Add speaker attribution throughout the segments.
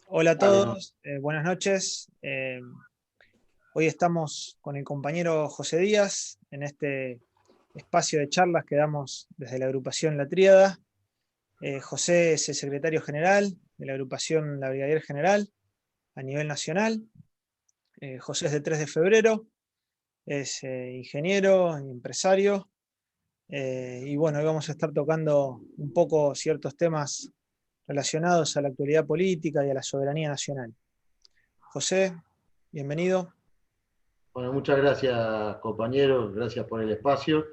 Speaker 1: Hola a
Speaker 2: Dale, no.
Speaker 1: todos, buenas noches. Hoy estamos con el compañero José Díaz en este espacio de charlas que damos desde la agrupación La Tríada. José es el secretario general de la agrupación La Brigadier General a nivel nacional. José es de 3 de febrero, es ingeniero, empresario. Y bueno, hoy vamos a estar tocando un poco ciertos temas relacionados a la actualidad política y a la soberanía nacional. José, bienvenido.
Speaker 2: Bueno, muchas gracias, compañeros, gracias por el espacio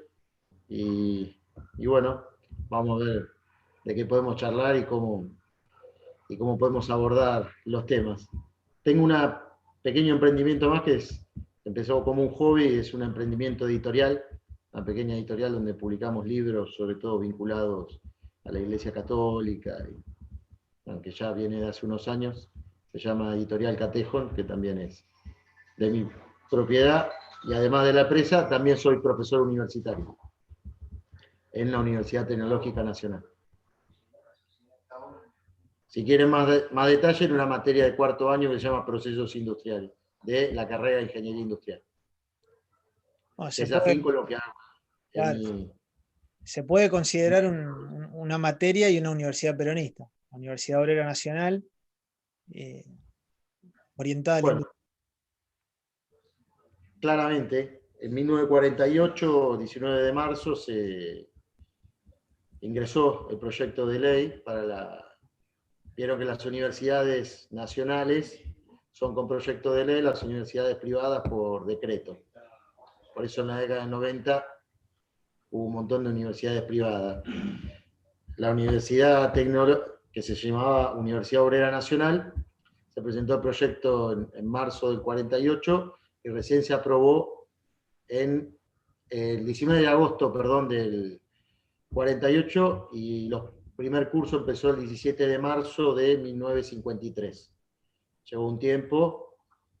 Speaker 2: y, y bueno, vamos a ver de qué podemos charlar y cómo podemos abordar los temas. Tengo un pequeño emprendimiento más empezó como un hobby, es un emprendimiento editorial, una pequeña editorial donde publicamos libros, sobre todo vinculados a la Iglesia Católica, bueno, que ya viene de hace unos años, se llama Editorial Catejón, que también es de mi propiedad, y además de la empresa, también soy profesor universitario en la Universidad Tecnológica Nacional. Si quieren más detalle, en una materia de cuarto año que se llama Procesos Industriales, de la carrera de Ingeniería Industrial,
Speaker 1: Bueno,
Speaker 2: que es afín con lo que hago en
Speaker 1: claro,
Speaker 2: mi...
Speaker 1: se puede considerar una materia y una universidad peronista, la Universidad Obrera Nacional, eh, orientada a la
Speaker 2: Bueno,
Speaker 1: industria.
Speaker 2: claramente, en 1948, 19 de marzo, se ingresó el proyecto de ley para la... Vieron que las universidades nacionales son con proyecto de ley, las universidades privadas por decreto. Por eso en la década de 90 hubo un montón de universidades privadas. La Universidad Tecnológica, que se llamaba Universidad Obrera Nacional, se presentó el proyecto en marzo del 48 y recién se aprobó en el 19 de agosto, perdón, del 48 y el primer curso empezó el 17 de marzo de 1953. Llevó un tiempo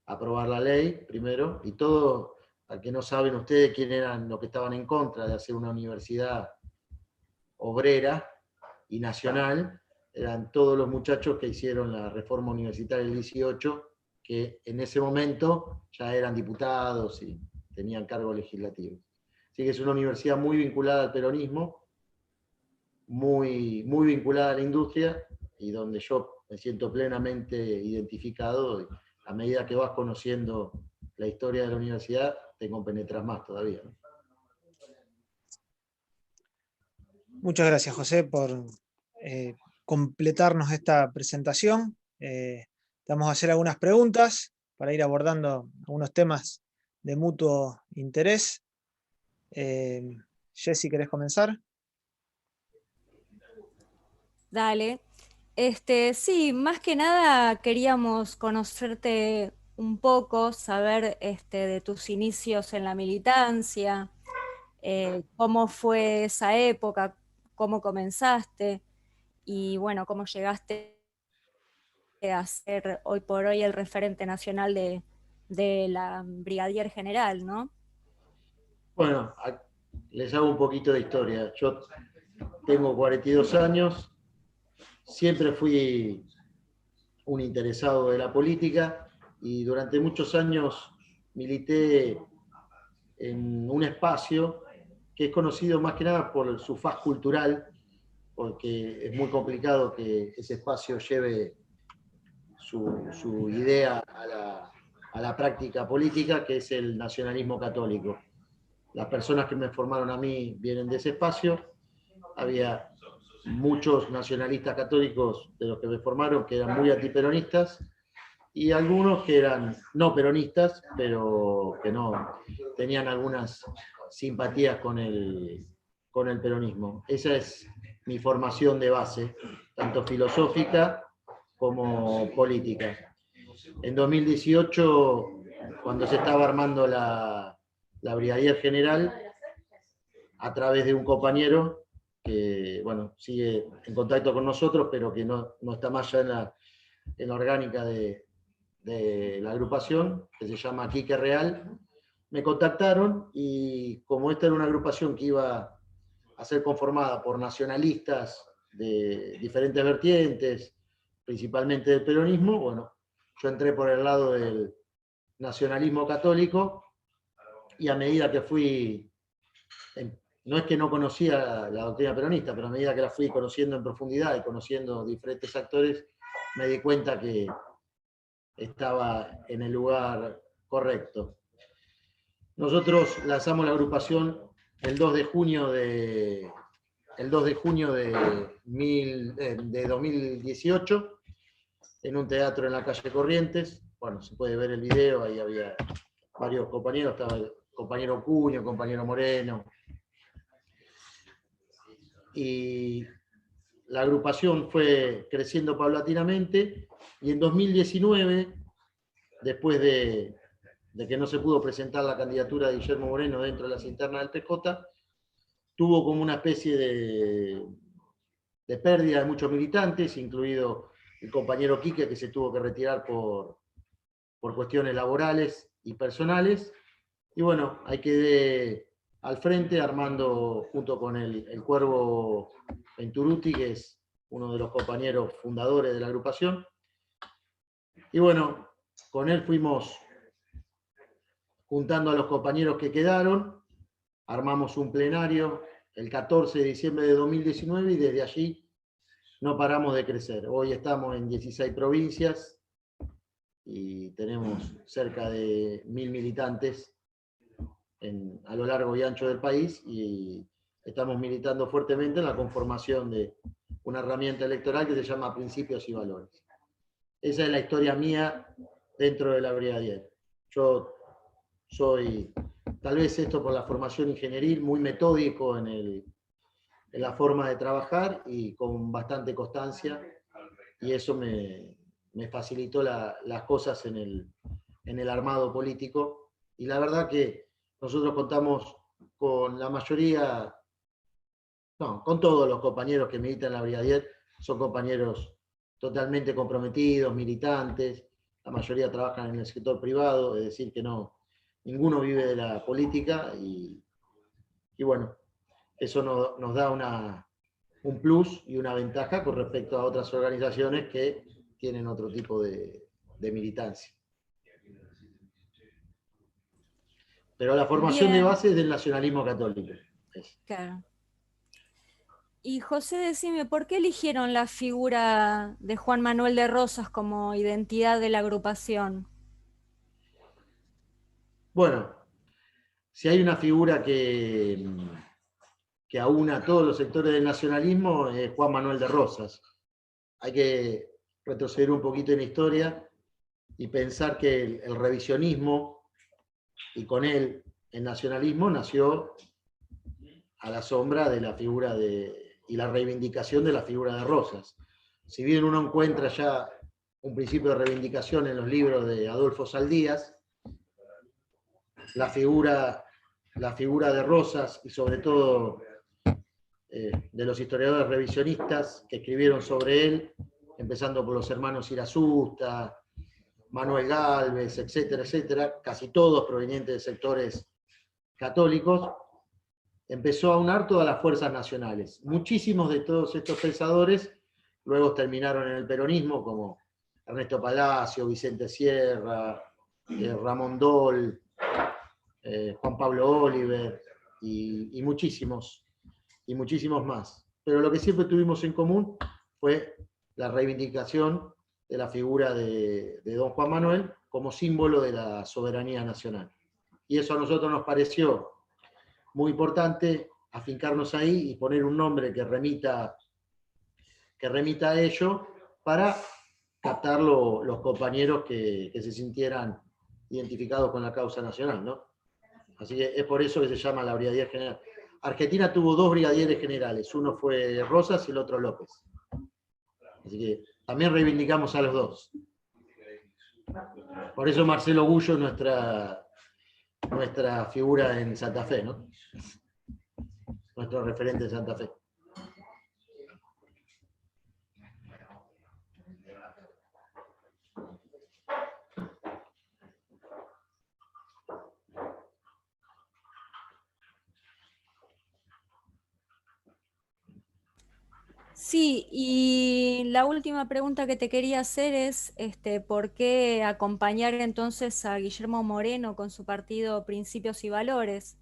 Speaker 2: aprobar la ley primero y todo, al que no saben ustedes quién eran los que estaban en contra de hacer una universidad obrera y nacional, eran todos los muchachos que hicieron la reforma universitaria del 18, que en ese momento ya eran diputados y tenían cargos legislativos. Así que es una universidad muy vinculada al peronismo, muy vinculada a la industria y donde yo me siento plenamente identificado. A medida que vas conociendo la historia de la universidad, te compenetras más todavía, ¿no?
Speaker 1: Muchas gracias, José, por completarnos esta presentación. Te vamos a hacer algunas preguntas para ir abordando algunos temas de mutuo interés. Jessy, ¿querés comenzar?
Speaker 3: Dale. Sí, más que nada queríamos conocerte un poco, saber de tus inicios en la militancia, cómo fue esa época, cómo comenzaste y bueno, cómo llegaste a ser hoy por hoy el referente nacional de la Brigadier General, ¿no?
Speaker 2: Bueno, les hago un poquito de historia. Yo tengo 42 años, siempre fui un interesado de la política y durante muchos años milité en un espacio que es conocido más que nada por su faz cultural, porque es muy complicado que ese espacio lleve su idea a la práctica política, que es el nacionalismo católico. Las personas que me formaron a mí vienen de ese espacio. Había muchos nacionalistas católicos de los que me formaron que eran muy antiperonistas y algunos que eran no peronistas, pero que no tenían algunas simpatías con el peronismo. Esa es mi formación de base, tanto filosófica como política. En 2018, cuando se estaba armando la Brigadier General, a través de un compañero que, bueno, sigue en contacto con nosotros, pero que no está más ya en la orgánica de la agrupación, que se llama Quique Real, me contactaron y como esta era una agrupación que iba a ser conformada por nacionalistas de diferentes vertientes, principalmente del peronismo. Bueno, yo entré por el lado del nacionalismo católico, y a medida que fui, no es que no conocía la doctrina peronista, pero a medida que la fui conociendo en profundidad y conociendo diferentes actores, me di cuenta que estaba en el lugar correcto. Nosotros lanzamos la agrupación el 2 de junio de 2018 en un teatro en la calle Corrientes. Bueno, se puede ver el video, ahí había varios compañeros, estaba el compañero Cuño, el compañero Moreno. Y la agrupación fue creciendo paulatinamente, y en 2019, después de que no se pudo presentar la candidatura de Guillermo Moreno dentro de las internas del PJ, tuvo como una especie de pérdida de muchos militantes, incluido el compañero Quique, que se tuvo que retirar por cuestiones laborales y personales. Y bueno, ahí quedé al frente armando, junto con el Cuervo Venturuti, que es uno de los compañeros fundadores de la agrupación. Y bueno, con él fuimos juntando a los compañeros que quedaron, armamos un plenario el 14 de diciembre de 2019, y desde allí no paramos de crecer. Hoy estamos en 16 provincias y tenemos cerca de 1000 militantes a lo largo y ancho del país, y estamos militando fuertemente en la conformación de una herramienta electoral que se llama Principios y Valores. Esa es la historia mía dentro de la Brigadier. Yo soy, tal vez esto por la formación ingenieril, muy metódico en la forma de trabajar y con bastante constancia, y eso me facilitó las cosas en el armado político. Y la verdad que nosotros contamos con la mayoría, no, con todos los compañeros que militan en la Brigadier, son compañeros totalmente comprometidos, militantes, la mayoría trabajan en el sector privado, es decir, que no, ninguno vive de la política, y bueno, eso nos da un plus y una ventaja con respecto a otras organizaciones que tienen otro tipo de militancia. Pero la formación de base es del nacionalismo católico.
Speaker 3: Claro. Y José, decime, ¿por qué eligieron la figura de Juan Manuel de Rosas como identidad de la agrupación?
Speaker 2: Bueno, si hay una figura que aúna a todos los sectores del nacionalismo, es Juan Manuel de Rosas. Hay que retroceder un poquito en la historia y pensar que el revisionismo, y con él el nacionalismo, nació a la sombra de la figura y la reivindicación de la figura de Rosas. Si bien uno encuentra ya un principio de reivindicación en los libros de Adolfo Saldías, la figura de Rosas, y sobre todo de los historiadores revisionistas que escribieron sobre él, empezando por los hermanos Irasusta, Manuel Gálvez, etcétera, etcétera, casi todos provenientes de sectores católicos, empezó a aunar todas las fuerzas nacionales. Muchísimos de todos estos pensadores luego terminaron en el peronismo, como Ernesto Palacio, Vicente Sierra, Ramón Dol, Juan Pablo Oliver, y muchísimos más. Pero lo que siempre tuvimos en común fue la reivindicación de la figura de don Juan Manuel como símbolo de la soberanía nacional. Y eso a nosotros nos pareció muy importante, afincarnos ahí y poner un nombre que remita a ello, para captar los compañeros que se sintieran identificados con la causa nacional, ¿no? Así que es por eso que se llama la Brigadier General. Argentina tuvo 2 brigadieres generales, uno fue Rosas y el otro López. Así que también reivindicamos a los dos. Por eso Marcelo Gullo es nuestra figura en Santa Fe, ¿no? Nuestro referente en Santa Fe.
Speaker 3: Sí, y la última pregunta que te quería hacer es, ¿por qué acompañar entonces a Guillermo Moreno con su partido Principios y Valores?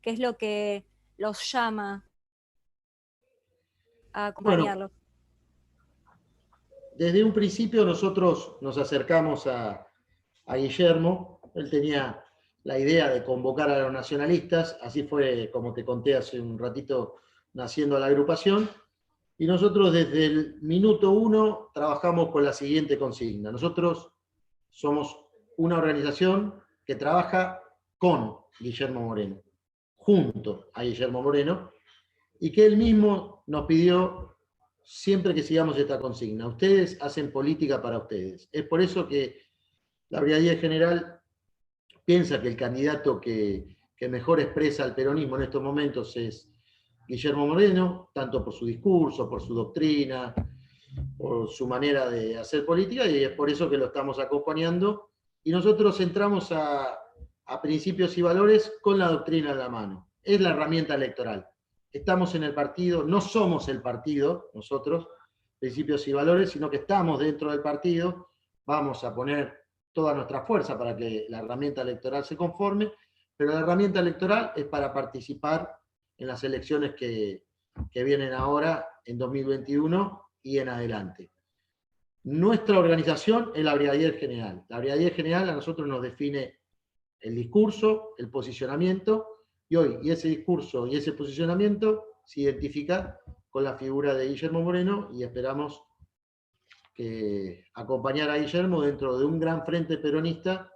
Speaker 3: ¿Qué es lo que los llama a
Speaker 2: Bueno,
Speaker 3: acompañarlo?
Speaker 2: desde un principio nosotros nos acercamos a Guillermo. Él tenía la idea de convocar a los nacionalistas, así fue como te conté hace un ratito, naciendo la agrupación, y nosotros desde el minuto uno trabajamos con la siguiente consigna. Nosotros somos una organización que trabaja con Guillermo Moreno, junto a Guillermo Moreno, y que él mismo nos pidió siempre que sigamos esta consigna. Ustedes hacen política para ustedes. Es por eso que la Brigadier General piensa que el candidato que mejor expresa el peronismo en estos momentos es Guillermo Moreno, tanto por su discurso, por su doctrina, por su manera de hacer política, y es por eso que lo estamos acompañando. Y nosotros entramos a principios y valores con la doctrina en la mano. Es la herramienta electoral. Estamos en el partido, no somos el partido, nosotros, principios y valores, sino que estamos dentro del partido, vamos a poner toda nuestra fuerza para que la herramienta electoral se conforme, pero la herramienta electoral es para participar en las elecciones que vienen ahora en 2021 y en adelante. Nuestra organización es la Brigadier General. La Brigadier General a nosotros nos define el discurso, el posicionamiento, y ese discurso y ese posicionamiento se identifica con la figura de Guillermo Moreno, y esperamos que acompañar a Guillermo dentro de un gran frente peronista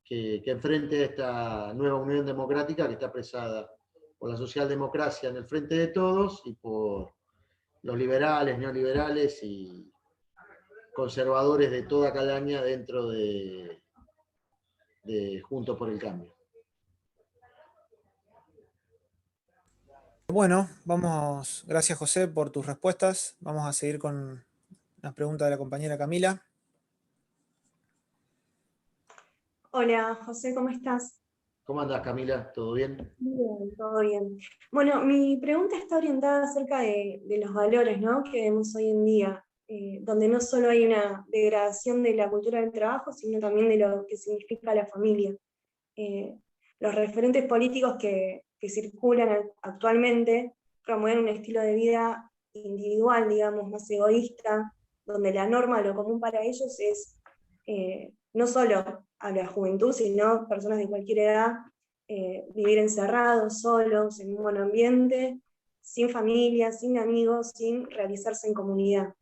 Speaker 2: que enfrente a esta nueva Unión Democrática que está expresada por la socialdemocracia en el frente de todos y por los liberales, neoliberales y conservadores de toda calaña dentro de Juntos por el Cambio.
Speaker 1: Bueno, vamos, gracias José por tus respuestas. Vamos a seguir con las preguntas de la compañera Camila.
Speaker 4: Hola, José, ¿cómo estás?
Speaker 2: ¿Cómo andás, Camila? ¿Todo bien?
Speaker 4: Bien, todo bien. Bueno, mi pregunta está orientada acerca de los valores, ¿no?, que vemos hoy en día, donde no solo hay una degradación de la cultura del trabajo, sino también de lo que significa la familia. Eh, los referentes políticos que circulan actualmente promueven un estilo de vida individual, digamos, más egoísta, donde la norma, lo común para ellos es no solo a la juventud, sino personas de cualquier edad, vivir encerrados, solos, en un buen ambiente, sin familia, sin amigos, sin realizarse en comunidad.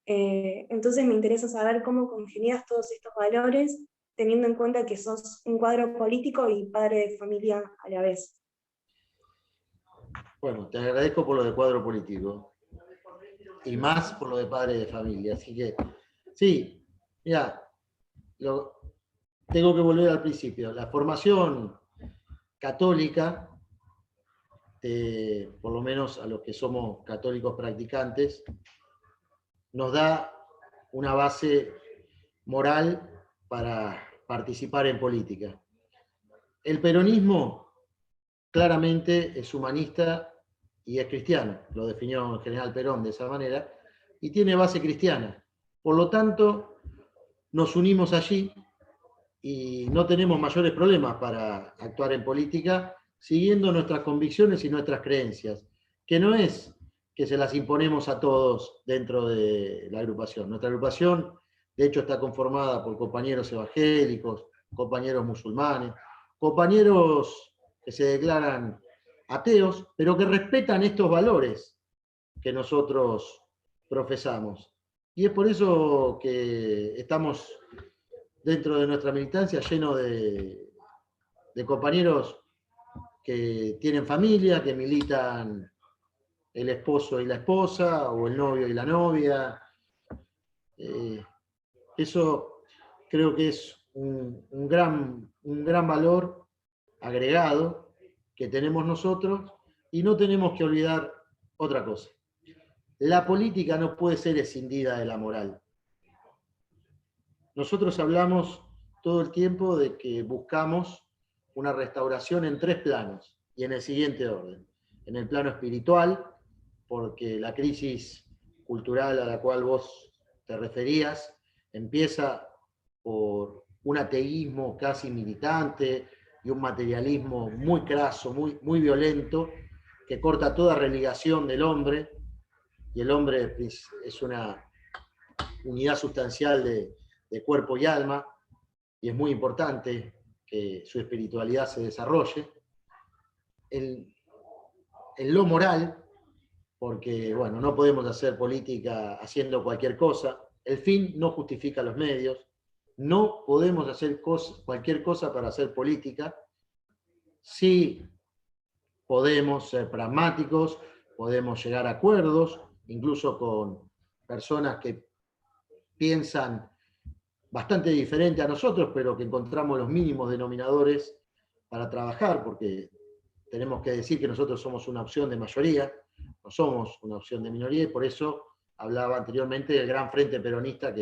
Speaker 4: Entonces me interesa saber cómo congenias todos estos valores, teniendo en cuenta que sos un cuadro político y padre de familia a la vez.
Speaker 2: Bueno, te agradezco por lo de cuadro político y más por lo de padre de familia. Así que, sí, mira, tengo que volver al principio. La formación católica, por lo menos a los que somos católicos practicantes, nos da una base moral para participar en política. El peronismo claramente es humanista y es cristiano, lo definió el general Perón de esa manera, y tiene base cristiana. Por lo tanto, nos unimos allí y no tenemos mayores problemas para actuar en política siguiendo nuestras convicciones y nuestras creencias, que no es que se las imponemos a todos dentro de la agrupación. Nuestra agrupación, de hecho, está conformada por compañeros evangélicos, compañeros musulmanes, compañeros que se declaran ateos, pero que respetan estos valores que nosotros profesamos. Y es por eso que estamos dentro de nuestra militancia lleno de compañeros que tienen familia, que militan el esposo y la esposa, o el novio y la novia. Eso creo que es un gran valor agregado que tenemos nosotros, y no tenemos que olvidar otra cosa. La política no puede ser escindida de la moral. Nosotros hablamos todo el tiempo de que buscamos una restauración en 3 planos y en el siguiente orden. En el plano espiritual, porque la crisis cultural a la cual vos te referías empieza por un ateísmo casi militante y un materialismo muy craso, muy violento, que corta toda religación del hombre, y el hombre es una unidad sustancial de cuerpo y alma, y es muy importante que su espiritualidad se desarrolle. En lo moral, porque bueno, no podemos hacer política haciendo cualquier cosa, el fin no justifica los medios, no podemos hacer cualquier cosa para hacer política. Sí podemos ser pragmáticos, podemos llegar a acuerdos, incluso con personas que piensan bastante diferente a nosotros, pero que encontramos los mínimos denominadores para trabajar, porque tenemos que decir que nosotros somos una opción de mayoría, no somos una opción de minoría, y por eso hablaba anteriormente del gran frente peronista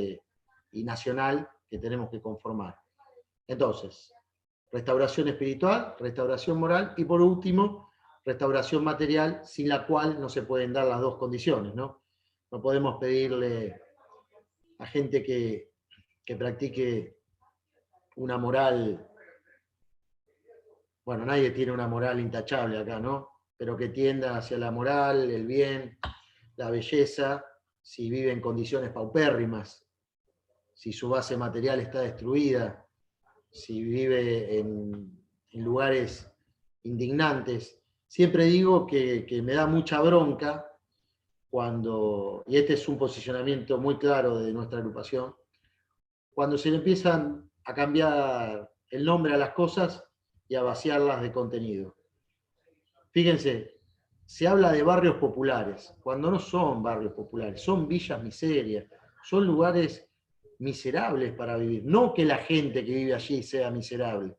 Speaker 2: y nacional que tenemos que conformar. Entonces, restauración espiritual, restauración moral, y por último, restauración material, sin la cual no se pueden dar las dos condiciones, ¿no? No podemos pedirle a gente que practique una moral, bueno, nadie tiene una moral intachable acá, ¿no? Pero que tienda hacia la moral, el bien, la belleza, si vive en condiciones paupérrimas, si su base material está destruida, si vive en lugares indignantes. Siempre digo que me da mucha bronca cuando, y este es un posicionamiento muy claro de nuestra agrupación, cuando se le empiezan a cambiar el nombre a las cosas y a vaciarlas de contenido. Fíjense, se habla de barrios populares, cuando no son barrios populares, son villas miserias, son lugares miserables para vivir. No que la gente que vive allí sea miserable,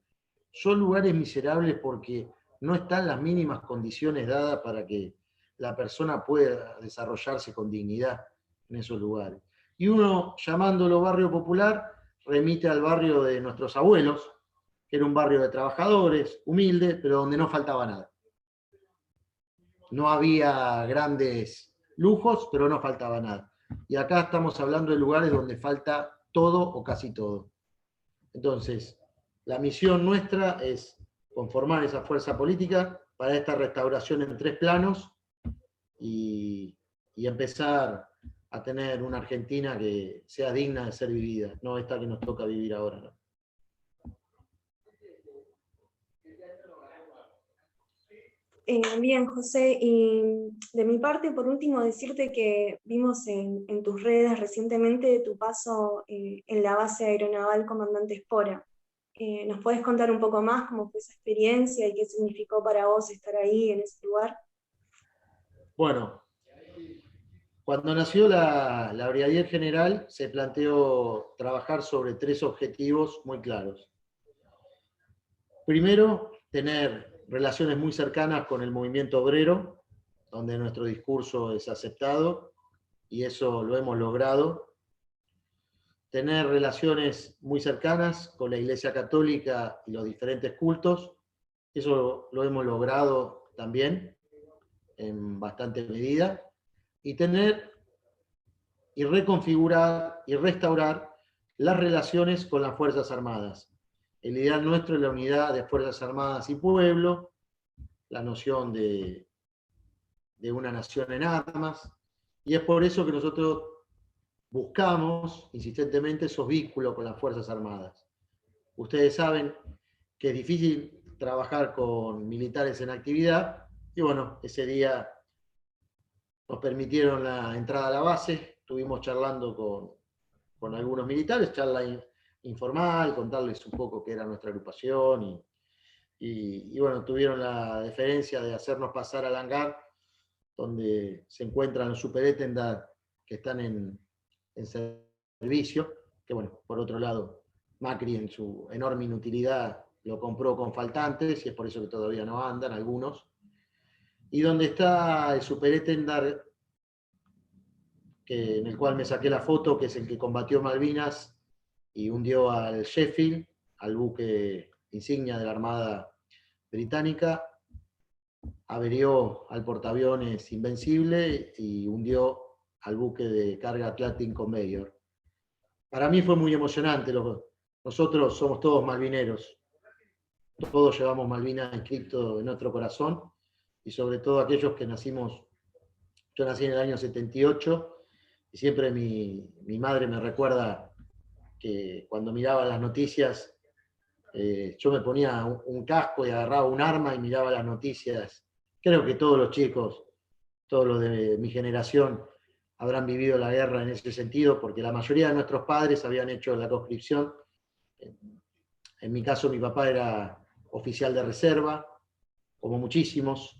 Speaker 2: son lugares miserables porque no están las mínimas condiciones dadas para que la persona pueda desarrollarse con dignidad en esos lugares. Y uno, llamándolo barrio popular, remite al barrio de nuestros abuelos, que era un barrio de trabajadores, humilde, pero donde no faltaba nada. No había grandes lujos, pero no faltaba nada. Y acá estamos hablando de lugares donde falta todo o casi todo. Entonces, la misión nuestra es conformar esa fuerza política para esta restauración en 3 planos y empezar a tener una Argentina que sea digna de ser vivida, no esta que nos toca vivir ahora, ¿no?
Speaker 4: Bien, José, y de mi parte, por último, decirte que vimos en tus redes recientemente tu paso en la base aeronaval Comandante Espora. ¿Nos podés contar un poco más cómo fue esa experiencia y qué significó para vos estar ahí en ese lugar?
Speaker 2: Bueno, cuando nació la Brigadier General se planteó trabajar sobre 3 objetivos muy claros. Primero, tener relaciones muy cercanas con el movimiento obrero, donde nuestro discurso es aceptado, y eso lo hemos logrado. Tener relaciones muy cercanas con la Iglesia Católica y los diferentes cultos, eso lo hemos logrado también en bastante medida. Y tener y reconfigurar y restaurar las relaciones con las Fuerzas Armadas. El ideal nuestro es la unidad de Fuerzas Armadas y pueblo, la noción de una nación en armas, y es por eso que nosotros buscamos insistentemente esos vínculos con las Fuerzas Armadas. Ustedes saben que es difícil trabajar con militares en actividad, y bueno, ese día nos permitieron la entrada a la base, estuvimos charlando con algunos militares, charla informal, contarles un poco qué era nuestra agrupación, y bueno, tuvieron la deferencia de hacernos pasar al hangar, donde se encuentran los superétendas que están en servicio, que bueno, por otro lado, Macri en su enorme inutilidad lo compró con faltantes, y es por eso que todavía no andan algunos, y donde está el superétendar en el cual me saqué la foto, que es el que combatió Malvinas y hundió al Sheffield, al buque insignia de la Armada Británica, averió al portaaviones Invencible y hundió al buque de carga Atlantic Conveyor. Para mí fue muy emocionante. Nosotros somos todos malvineros. Todos llevamos Malvinas inscrito en nuestro corazón, y sobre todo aquellos que nacimos. Yo nací en el año 78, y siempre mi madre me recuerda que cuando miraba las noticias, yo me ponía un casco y agarraba un arma y miraba las noticias. Creo que todos los chicos, todos los de mi generación, habrán vivido la guerra en ese sentido, porque la mayoría de nuestros padres habían hecho la conscripción. En mi caso, mi papá era oficial de reserva, como muchísimos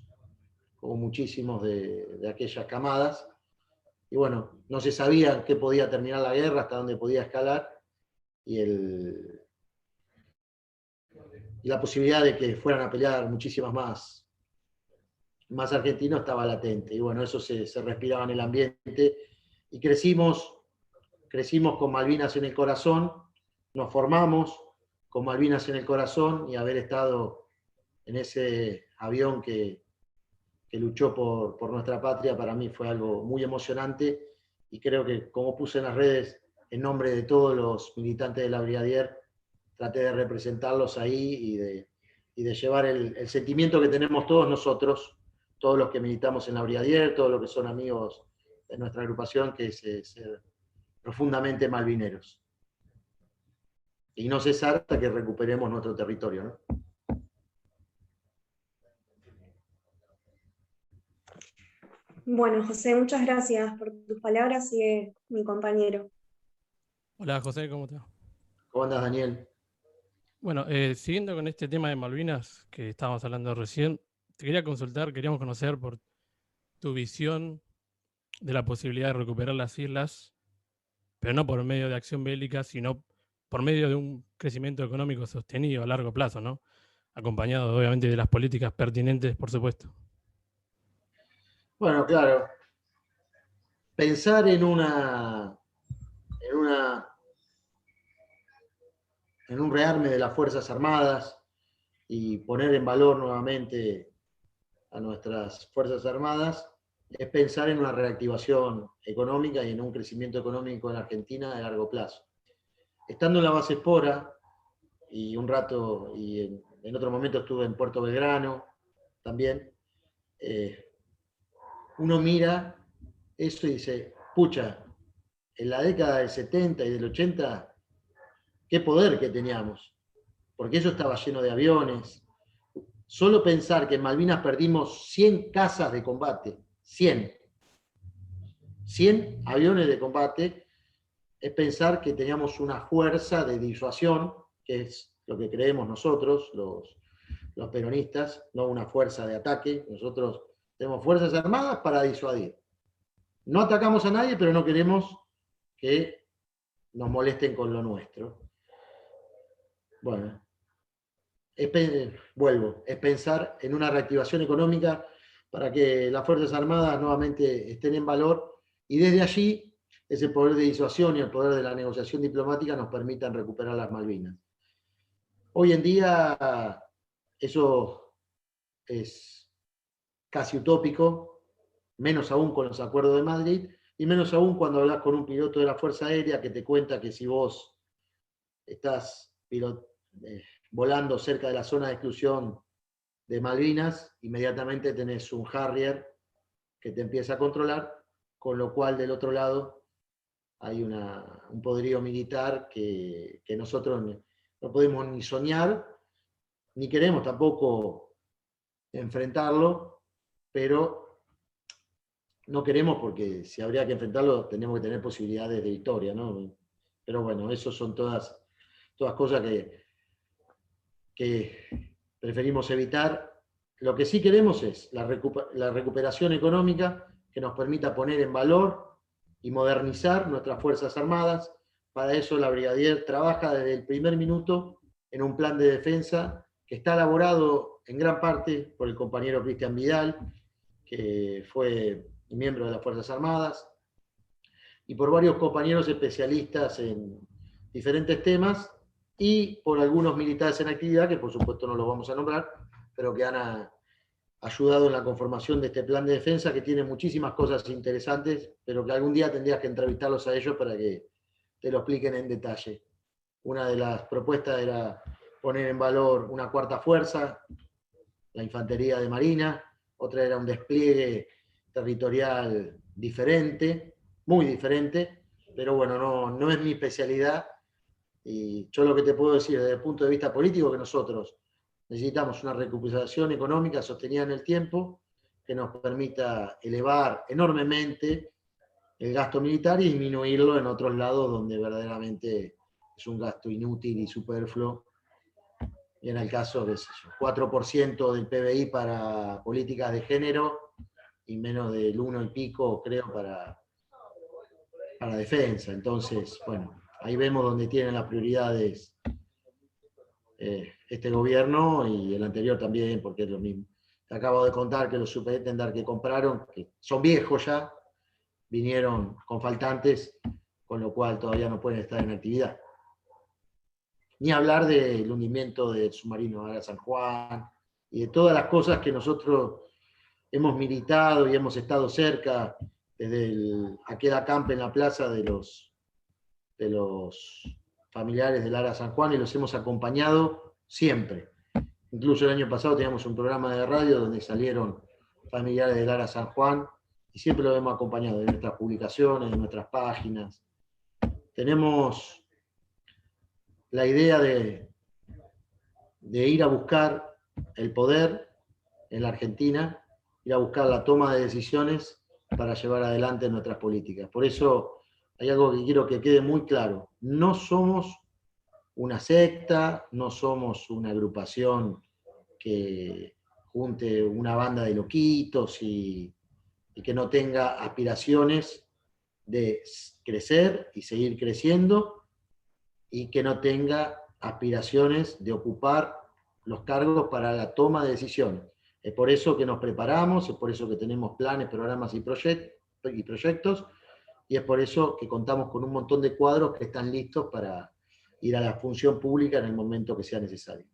Speaker 2: de aquellas camadas. Y bueno, no se sabía en qué podía terminar la guerra, hasta dónde podía escalar, y la posibilidad de que fueran a pelear muchísimas más argentinos estaba latente. Y bueno, eso se respiraba en el ambiente, y crecimos con Malvinas en el corazón, nos formamos con Malvinas en el corazón, y haber estado en ese avión que luchó por nuestra patria, para mí fue algo muy emocionante, y creo que, como puse en las redes, en nombre de todos los militantes de la Brigadier, traté de representarlos ahí y de llevar el sentimiento que tenemos todos nosotros, todos los que militamos en la Brigadier, todos los que son amigos de nuestra agrupación, que es ser profundamente malvineros. Y no cesar hasta que recuperemos nuestro territorio, ¿no?
Speaker 4: Bueno, José, muchas gracias por tus palabras, y mi compañero.
Speaker 5: Hola José, ¿cómo te va?
Speaker 2: ¿Cómo andas, Daniel?
Speaker 5: Bueno, siguiendo con este tema de Malvinas que estábamos hablando recién, te quería consultar, queríamos conocer por tu visión de la posibilidad de recuperar las islas, pero no por medio de acción bélica, sino por medio de un crecimiento económico sostenido a largo plazo, ¿no? Acompañado obviamente de las políticas pertinentes, por supuesto.
Speaker 2: Bueno, claro. Pensar en un rearme de las Fuerzas Armadas y poner en valor nuevamente a nuestras Fuerzas Armadas es pensar en una reactivación económica y en un crecimiento económico en Argentina de largo plazo. Estando en la base Espora, y un rato, y en otro momento estuve en Puerto Belgrano también, uno mira eso y dice, pucha, en la década del 70 y del 80, qué poder que teníamos, porque eso estaba lleno de aviones. Solo pensar que en Malvinas perdimos 100 casas de combate, 100 aviones de combate, es pensar que teníamos una fuerza de disuasión, que es lo que creemos nosotros, los peronistas, no una fuerza de ataque. Nosotros tenemos fuerzas armadas para disuadir. No atacamos a nadie, pero no queremos que nos molesten con lo nuestro. Bueno, es pensar en una reactivación económica para que las Fuerzas Armadas nuevamente estén en valor, y desde allí ese poder de disuasión y el poder de la negociación diplomática nos permitan recuperar las Malvinas. Hoy en día eso es casi utópico, menos aún con los acuerdos de Madrid, y menos aún cuando hablas con un piloto de la Fuerza Aérea que te cuenta que si vos estás volando cerca de la zona de exclusión de Malvinas, inmediatamente tenés un Harrier que te empieza a controlar, con lo cual del otro lado hay un poderío militar que nosotros no podemos ni soñar, ni queremos tampoco enfrentarlo, pero no queremos, porque si habría que enfrentarlo tenemos que tener posibilidades de victoria, ¿no? Pero bueno, eso son todas cosas que preferimos evitar. Lo que sí queremos es la recuperación económica que nos permita poner en valor y modernizar nuestras Fuerzas Armadas. Para eso la Brigadier trabaja desde el primer minuto en un plan de defensa que está elaborado en gran parte por el compañero Cristian Vidal, que fue miembro de las Fuerzas Armadas, y por varios compañeros especialistas en diferentes temas, y por algunos militares en actividad, que por supuesto no los vamos a nombrar, pero que ayudado en la conformación de este plan de defensa, que tiene muchísimas cosas interesantes, pero que algún día tendrías que entrevistarlos a ellos para que te lo expliquen en detalle. Una de las propuestas era poner en valor una cuarta fuerza, la infantería de marina, otra era un despliegue territorial diferente, muy diferente, pero bueno, no es mi especialidad, y yo lo que te puedo decir desde el punto de vista político, que nosotros necesitamos una recuperación económica sostenida en el tiempo, que nos permita elevar enormemente el gasto militar y disminuirlo en otros lados donde verdaderamente es un gasto inútil y superfluo. Y en el caso de 4% del PBI para políticas de género y menos del 1 y pico, creo, para defensa. Entonces, bueno, ahí vemos donde tienen las prioridades este gobierno y el anterior también, porque es lo mismo. Te acabo de contar que los superintendentes que compraron, que son viejos ya, vinieron con faltantes, con lo cual todavía no pueden estar en actividad. Ni hablar del hundimiento del submarino Ara San Juan y de todas las cosas que nosotros hemos militado y hemos estado cerca desde aquel acampe en la plaza de los familiares del Ara San Juan, y los hemos acompañado siempre. Incluso el año pasado teníamos un programa de radio donde salieron familiares del Ara San Juan, y siempre lo hemos acompañado en nuestras publicaciones, en nuestras páginas. Tenemos la idea de ir a buscar el poder en la Argentina, ir a buscar la toma de decisiones para llevar adelante nuestras políticas. Por eso hay algo que quiero que quede muy claro. No somos una secta, no somos una agrupación que junte una banda de loquitos y que no tenga aspiraciones de crecer y seguir creciendo, y que no tenga aspiraciones de ocupar los cargos para la toma de decisiones. Es por eso que nos preparamos, es por eso que tenemos planes, programas y proyectos, y es por eso que contamos con un montón de cuadros que están listos para ir a la función pública en el momento que sea necesario.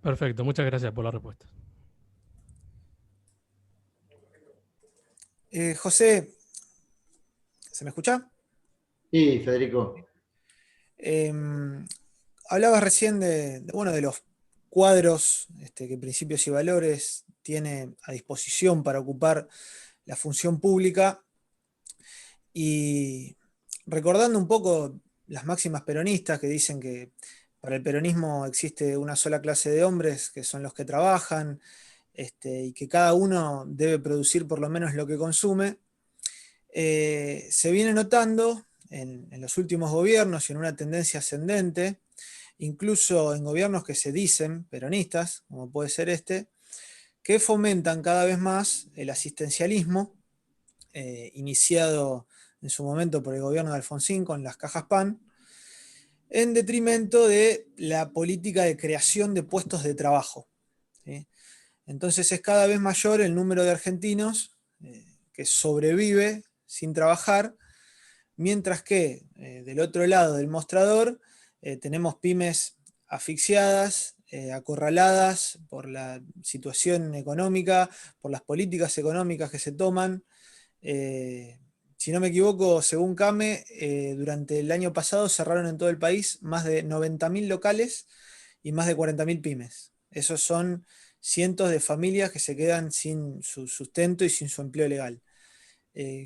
Speaker 5: Perfecto, muchas gracias por la respuesta.
Speaker 1: José, ¿se me escucha?
Speaker 2: Sí, Federico.
Speaker 1: Hablabas recién de los cuadros que Principios y Valores tiene a disposición para ocupar la función pública, y recordando un poco las máximas peronistas que dicen que para el peronismo existe una sola clase de hombres, que son los que trabajan, y que cada uno debe producir por lo menos lo que consume, se viene notando en los últimos gobiernos y en una tendencia ascendente, incluso en gobiernos que se dicen peronistas, como puede ser que fomentan cada vez más el asistencialismo, iniciado en su momento por el gobierno de Alfonsín con las cajas PAN, en detrimento de la política de creación de puestos de trabajo, ¿sí? Entonces es cada vez mayor el número de argentinos que sobrevive sin trabajar, mientras que del otro lado del mostrador tenemos pymes asfixiadas, acorraladas por la situación económica, por las políticas económicas que se toman. Si no me equivoco, según CAME, durante el año pasado cerraron en todo el país más de 90.000 locales y más de 40.000 pymes. Esos son cientos de familias que se quedan sin su sustento y sin su empleo legal.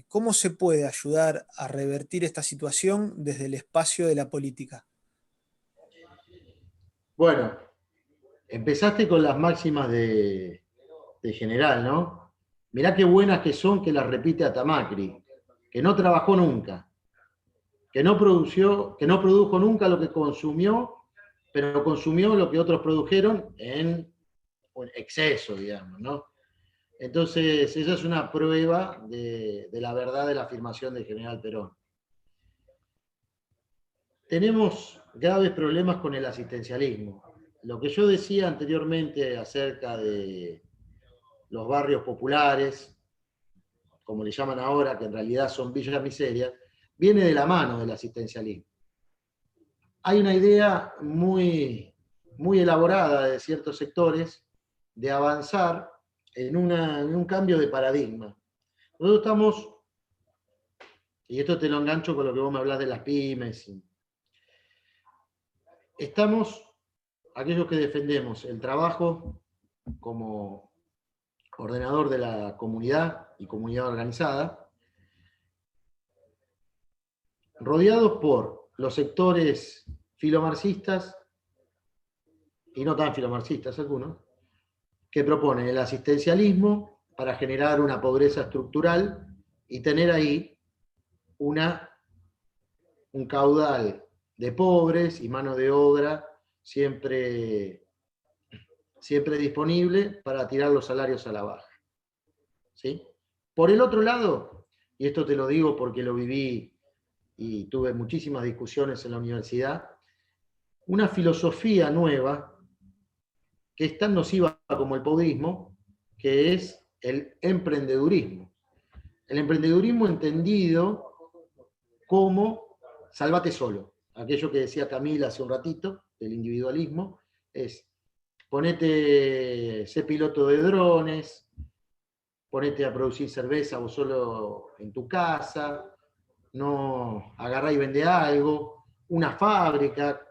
Speaker 1: ¿Cómo se puede ayudar a revertir esta situación desde el espacio de la política?
Speaker 2: Bueno, empezaste con las máximas de General, ¿no? Mirá qué buenas que son, que las repite hasta Macri, que no trabajó nunca, que no produjo nunca lo que consumió, pero consumió lo que otros produjeron en exceso, digamos, ¿no? Entonces, esa es una prueba de la verdad de la afirmación del general Perón. Tenemos graves problemas con el asistencialismo. Lo que yo decía anteriormente acerca de los barrios populares, como le llaman ahora, que en realidad son villas miserias, viene de la mano del asistencialismo. Hay una idea muy muy elaborada de ciertos sectores de avanzar en un cambio de paradigma. Nosotros estamos, y esto te lo engancho con lo que vos me hablás de las pymes, estamos, aquellos que defendemos el trabajo como ordenador de la comunidad y comunidad organizada, rodeados por los sectores filomarxistas, y no tan filomarxistas algunos, que proponen el asistencialismo para generar una pobreza estructural y tener ahí un caudal de pobres y mano de obra siempre disponible para tirar los salarios a la baja. ¿Sí? Por el otro lado, y esto te lo digo porque lo viví y tuve muchísimas discusiones en la universidad, una filosofía nueva que es tan nociva como el podrismo, que es el emprendedurismo. El emprendedurismo entendido como salvate solo. Aquello que decía Camila hace un ratito, del individualismo, es sé piloto de drones, ponete a producir cerveza vos solo en tu casa, no agarrá y vende algo, una fábrica,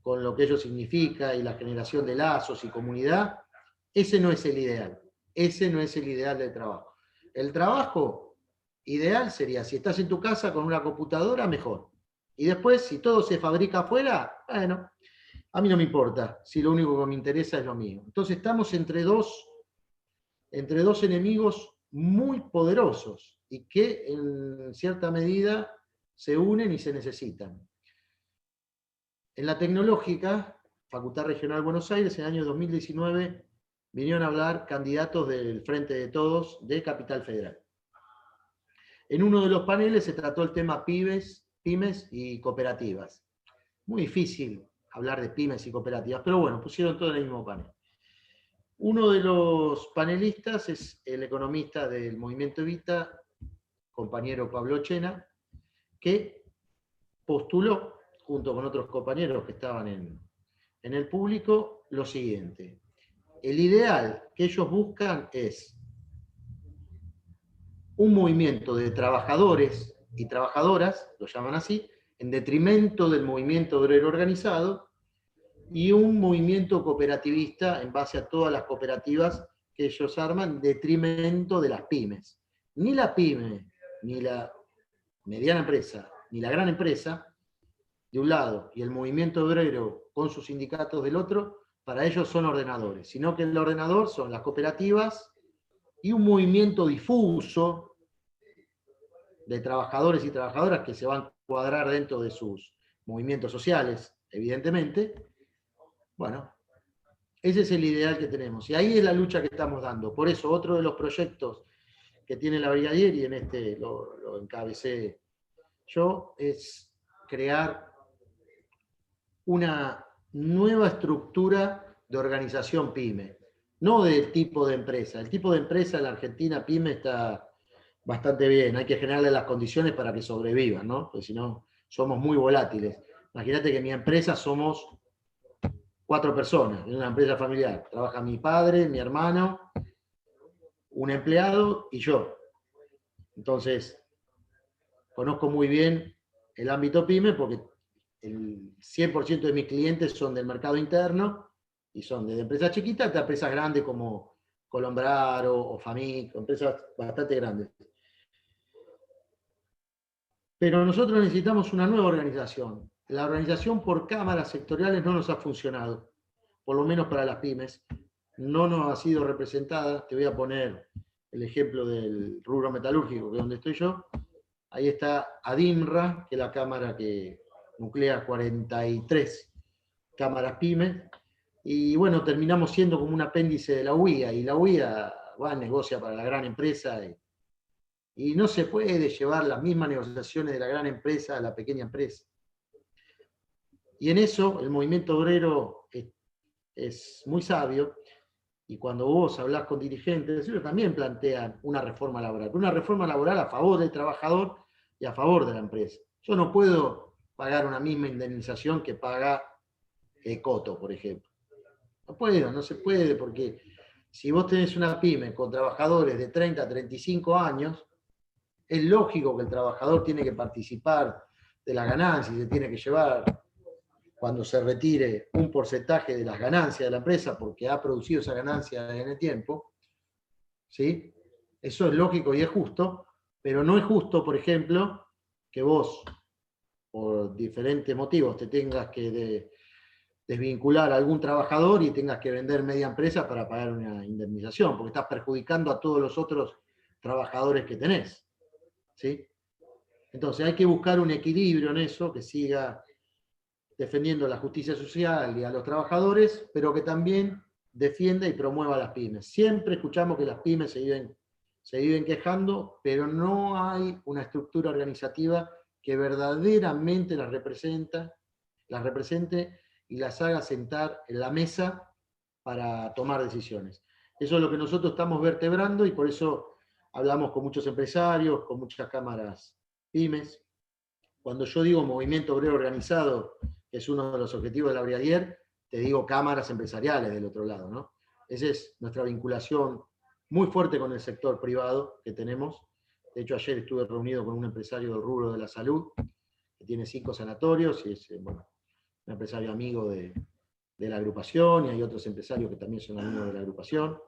Speaker 2: con lo que ello significa y la generación de lazos y comunidad. Ese no es el ideal. Ese no es el ideal del trabajo. El trabajo ideal sería, si estás en tu casa con una computadora, mejor. Y después, si todo se fabrica afuera, bueno, a mí no me importa, si lo único que me interesa es lo mío. Entonces estamos entre dos enemigos muy poderosos y que en cierta medida se unen y se necesitan. En la tecnológica, Facultad Regional Buenos Aires, en el año 2019, vinieron a hablar candidatos del Frente de Todos de Capital Federal. En uno de los paneles se trató el tema pymes y cooperativas. Muy difícil hablar de pymes y cooperativas, pero bueno, pusieron todo en el mismo panel. Uno de los panelistas es el economista del Movimiento Evita, compañero Pablo Chena, que postuló, junto con otros compañeros que estaban en el público, lo siguiente. El ideal que ellos buscan es un movimiento de trabajadores y trabajadoras, lo llaman así, en detrimento del movimiento obrero organizado, y un movimiento cooperativista en base a todas las cooperativas que ellos arman, en detrimento de las pymes. Ni la pyme, ni la mediana empresa, ni la gran empresa, de un lado, y el movimiento obrero con sus sindicatos del otro, para ellos son ordenadores, sino que el ordenador son las cooperativas y un movimiento difuso de trabajadores y trabajadoras que se van a cuadrar dentro de sus movimientos sociales, evidentemente. Bueno, ese es el ideal que tenemos, y ahí es la lucha que estamos dando. Por eso, otro de los proyectos que tiene la Brigadier, y en este lo encabecé yo, es crear una nueva estructura de organización PYME, no del tipo de empresa. El tipo de empresa en la Argentina PYME está bastante bien, hay que generarle las condiciones para que sobrevivan, ¿no? Porque si no, somos muy volátiles. Imagínate que en mi empresa somos 4 personas, en una empresa familiar. Trabaja mi padre, mi hermano, un empleado y yo. Entonces, conozco muy bien el ámbito PYME porque el 100% de mis clientes son del mercado interno y son desde empresas chiquitas hasta empresas grandes como Colombraro o Famic, empresas bastante grandes. Pero nosotros necesitamos una nueva organización. La organización por cámaras sectoriales no nos ha funcionado, por lo menos para las pymes. No nos ha sido representada. Te voy a poner el ejemplo del rubro metalúrgico, que es donde estoy yo. Ahí está ADIMRA, que es la cámara que nuclea 43 cámaras pymes. Y bueno, terminamos siendo como un apéndice de la UIA, y la UIA va a negocia para la gran empresa, y no se puede llevar las mismas negociaciones de la gran empresa a la pequeña empresa. Y en eso el movimiento obrero es muy sabio, y cuando vos hablás con dirigentes, ellos también plantean una reforma laboral, pero una reforma laboral a favor del trabajador y a favor de la empresa. Yo no puedo pagar una misma indemnización que paga Coto, por ejemplo. No se puede, porque si vos tenés una pyme con trabajadores de 30 a 35 años, es lógico que el trabajador tiene que participar de las ganancias y se tiene que llevar, cuando se retire, un porcentaje de las ganancias de la empresa porque ha producido esa ganancia en el tiempo. ¿Sí? Eso es lógico y es justo, pero no es justo, por ejemplo, que vos, por diferentes motivos, te tengas que desvincular a algún trabajador y tengas que vender media empresa para pagar una indemnización, porque estás perjudicando a todos los otros trabajadores que tenés. ¿Sí? Entonces hay que buscar un equilibrio en eso, que siga defendiendo la justicia social y a los trabajadores, pero que también defienda y promueva a las pymes. Siempre escuchamos que las pymes se viven quejando, pero no hay una estructura organizativa que verdaderamente las represente y las haga sentar en la mesa para tomar decisiones. Eso es lo que nosotros estamos vertebrando y por eso hablamos con muchos empresarios, con muchas cámaras pymes. Cuando yo digo movimiento obrero organizado, que es uno de los objetivos de la Brigadier, te digo cámaras empresariales del otro lado, ¿no? Esa es nuestra vinculación muy fuerte con el sector privado que tenemos. De hecho, ayer estuve reunido con un empresario del rubro de la salud, que tiene 5 sanatorios, y es un empresario amigo de la agrupación, y hay otros empresarios que también son amigos de la agrupación.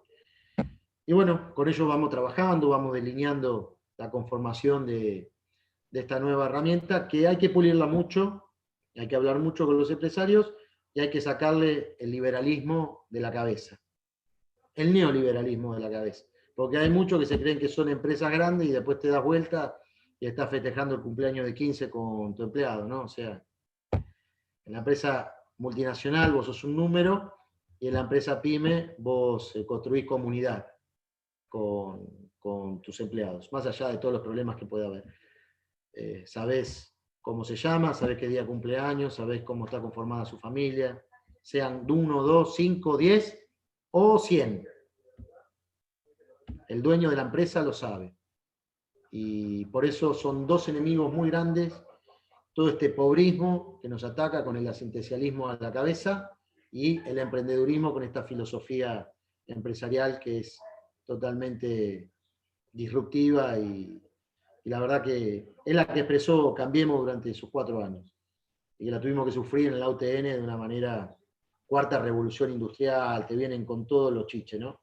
Speaker 2: Y bueno, con ellos vamos trabajando, vamos delineando la conformación de esta nueva herramienta, que hay que pulirla mucho, hay que hablar mucho con los empresarios, y hay que sacarle el liberalismo de la cabeza, el neoliberalismo de la cabeza, porque hay muchos que se creen que son empresas grandes y después te das vuelta y estás festejando el cumpleaños de 15 con tu empleado, ¿no? O sea, en la empresa multinacional vos sos un número, y en la empresa pyme vos construís comunidad con tus empleados, más allá de todos los problemas que pueda haber. Sabés cómo se llama, sabés qué día cumpleaños, sabés cómo está conformada su familia, sean 1, 2, 5, 10 o 100. El dueño de la empresa lo sabe. Y por eso son dos enemigos muy grandes, todo este pobrismo que nos ataca con el asistencialismo a la cabeza y el emprendedurismo con esta filosofía empresarial que es totalmente disruptiva y la verdad que es la que expresó Cambiemos durante sus 4 años y que la tuvimos que sufrir en la UTN de una manera, cuarta revolución industrial, te vienen con todos los chiches, ¿no?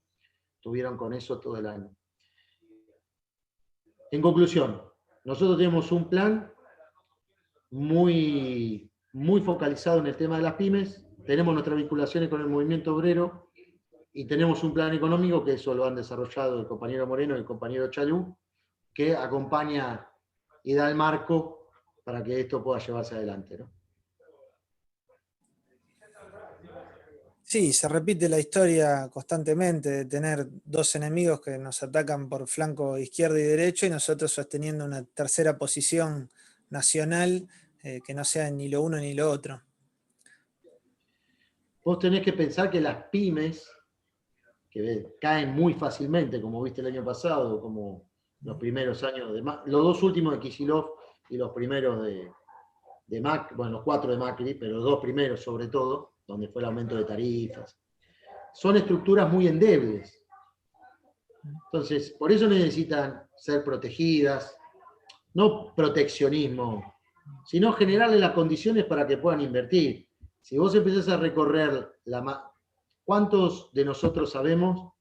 Speaker 2: Estuvieron con eso todo el año. En conclusión, nosotros tenemos un plan muy, muy focalizado en el tema de las pymes, tenemos nuestras vinculaciones con el movimiento obrero y tenemos un plan económico que eso lo han desarrollado el compañero Moreno y el compañero Chalú, que acompaña y da el marco para que esto pueda llevarse adelante, ¿no?
Speaker 1: Sí, se repite la historia constantemente de tener dos enemigos que nos atacan por flanco izquierdo y derecho y nosotros sosteniendo una tercera posición nacional que no sea ni lo uno ni lo otro.
Speaker 2: Vos tenés que pensar que las pymes, que caen muy fácilmente, como viste el año pasado, como los primeros años, los 2 últimos de Kicillof y los primeros de Macri, bueno, los 4 de Macri, pero los 2 primeros sobre todo, donde fue el aumento de tarifas. Son estructuras muy endebles. Entonces, por eso necesitan ser protegidas, no proteccionismo, sino generarle las condiciones para que puedan invertir. Si vos empezás a recorrer ¿cuántos de nosotros sabemos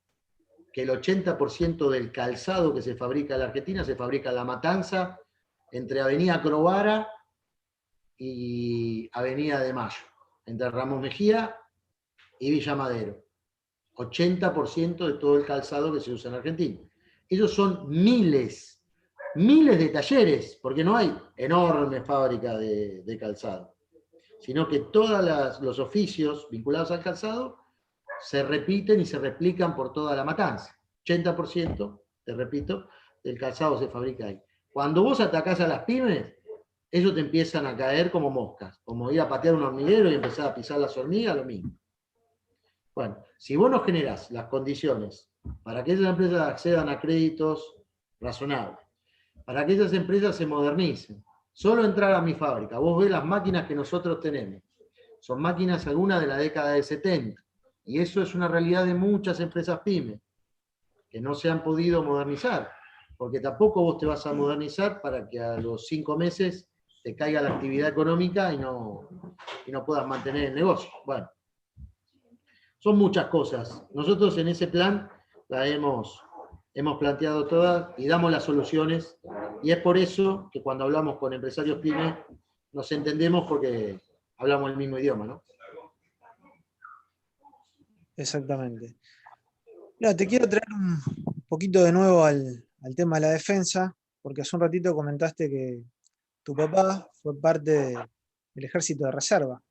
Speaker 2: que el 80% del calzado que se fabrica en la Argentina se fabrica en La Matanza, entre Avenida Crovara y Avenida de Mayo, entre Ramos Mejía y Villa Madero? 80% de todo el calzado que se usa en Argentina. Ellos son miles de talleres, porque no hay enorme fábrica de calzado, sino que todos los oficios vinculados al calzado se repiten y se replican por toda La Matanza. 80%, te repito, del calzado se fabrica ahí. Cuando vos atacás a las pymes, ellos te empiezan a caer como moscas, como ir a patear un hormiguero y empezar a pisar las hormigas, lo mismo. Bueno, si vos no generás las condiciones para que esas empresas accedan a créditos razonables, para que esas empresas se modernicen, solo entrar a mi fábrica, vos ves las máquinas que nosotros tenemos, son máquinas algunas de la década del 70. Y eso es una realidad de muchas empresas pymes, que no se han podido modernizar, porque tampoco vos te vas a modernizar para que a los 5 meses te caiga la actividad económica y no puedas mantener el negocio. Bueno, son muchas cosas. Nosotros en ese plan la hemos planteado todas y damos las soluciones, y es por eso que cuando hablamos con empresarios pymes nos entendemos, porque hablamos el mismo idioma, ¿no?
Speaker 1: Exactamente. No, te quiero traer un poquito de nuevo al tema de la defensa, porque hace un ratito comentaste que tu papá fue parte del ejército de reserva.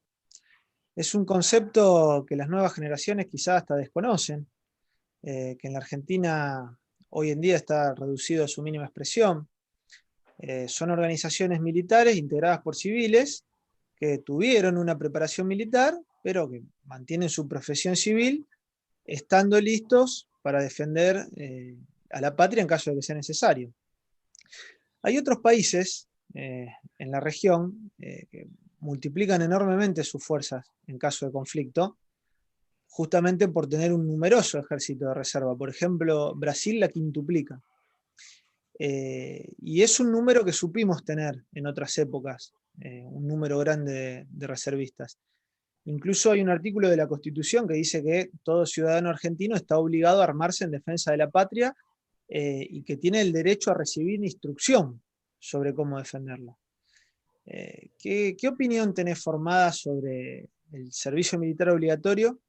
Speaker 1: Es un concepto que las nuevas generaciones quizás hasta desconocen, que en la Argentina hoy en día está reducido a su mínima expresión. Son organizaciones militares integradas por civiles que tuvieron una preparación militar, pero que mantienen su profesión civil, estando listos para defender a la patria en caso de que sea necesario. Hay otros países en la región que multiplican enormemente sus fuerzas en caso de conflicto, justamente por tener un numeroso ejército de reserva. Por ejemplo, Brasil la quintuplica. Y es un número que supimos tener en otras épocas, un número grande de reservistas. Incluso hay un artículo de la Constitución que dice que todo ciudadano argentino está obligado a armarse en defensa de la patria y que tiene el derecho a recibir instrucción sobre cómo defenderla. ¿Qué opinión tenés formada sobre el servicio militar obligatorio,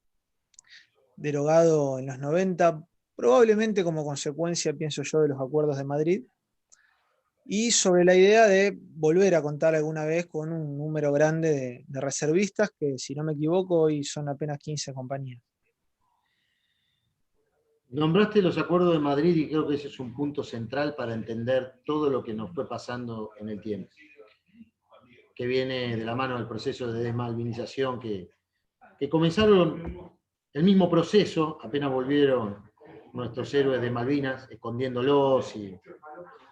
Speaker 1: derogado en los 90, probablemente como consecuencia, pienso yo, de los acuerdos de Madrid, y sobre la idea de volver a contar alguna vez con un número grande de reservistas, que si no me equivoco hoy son apenas 15 compañías?
Speaker 2: Nombraste los acuerdos de Madrid y creo que ese es un punto central para entender todo lo que nos fue pasando en el tiempo, que viene de la mano del proceso de desmalvinización que comenzaron el mismo proceso, apenas volvieron nuestros héroes de Malvinas, escondiéndolos y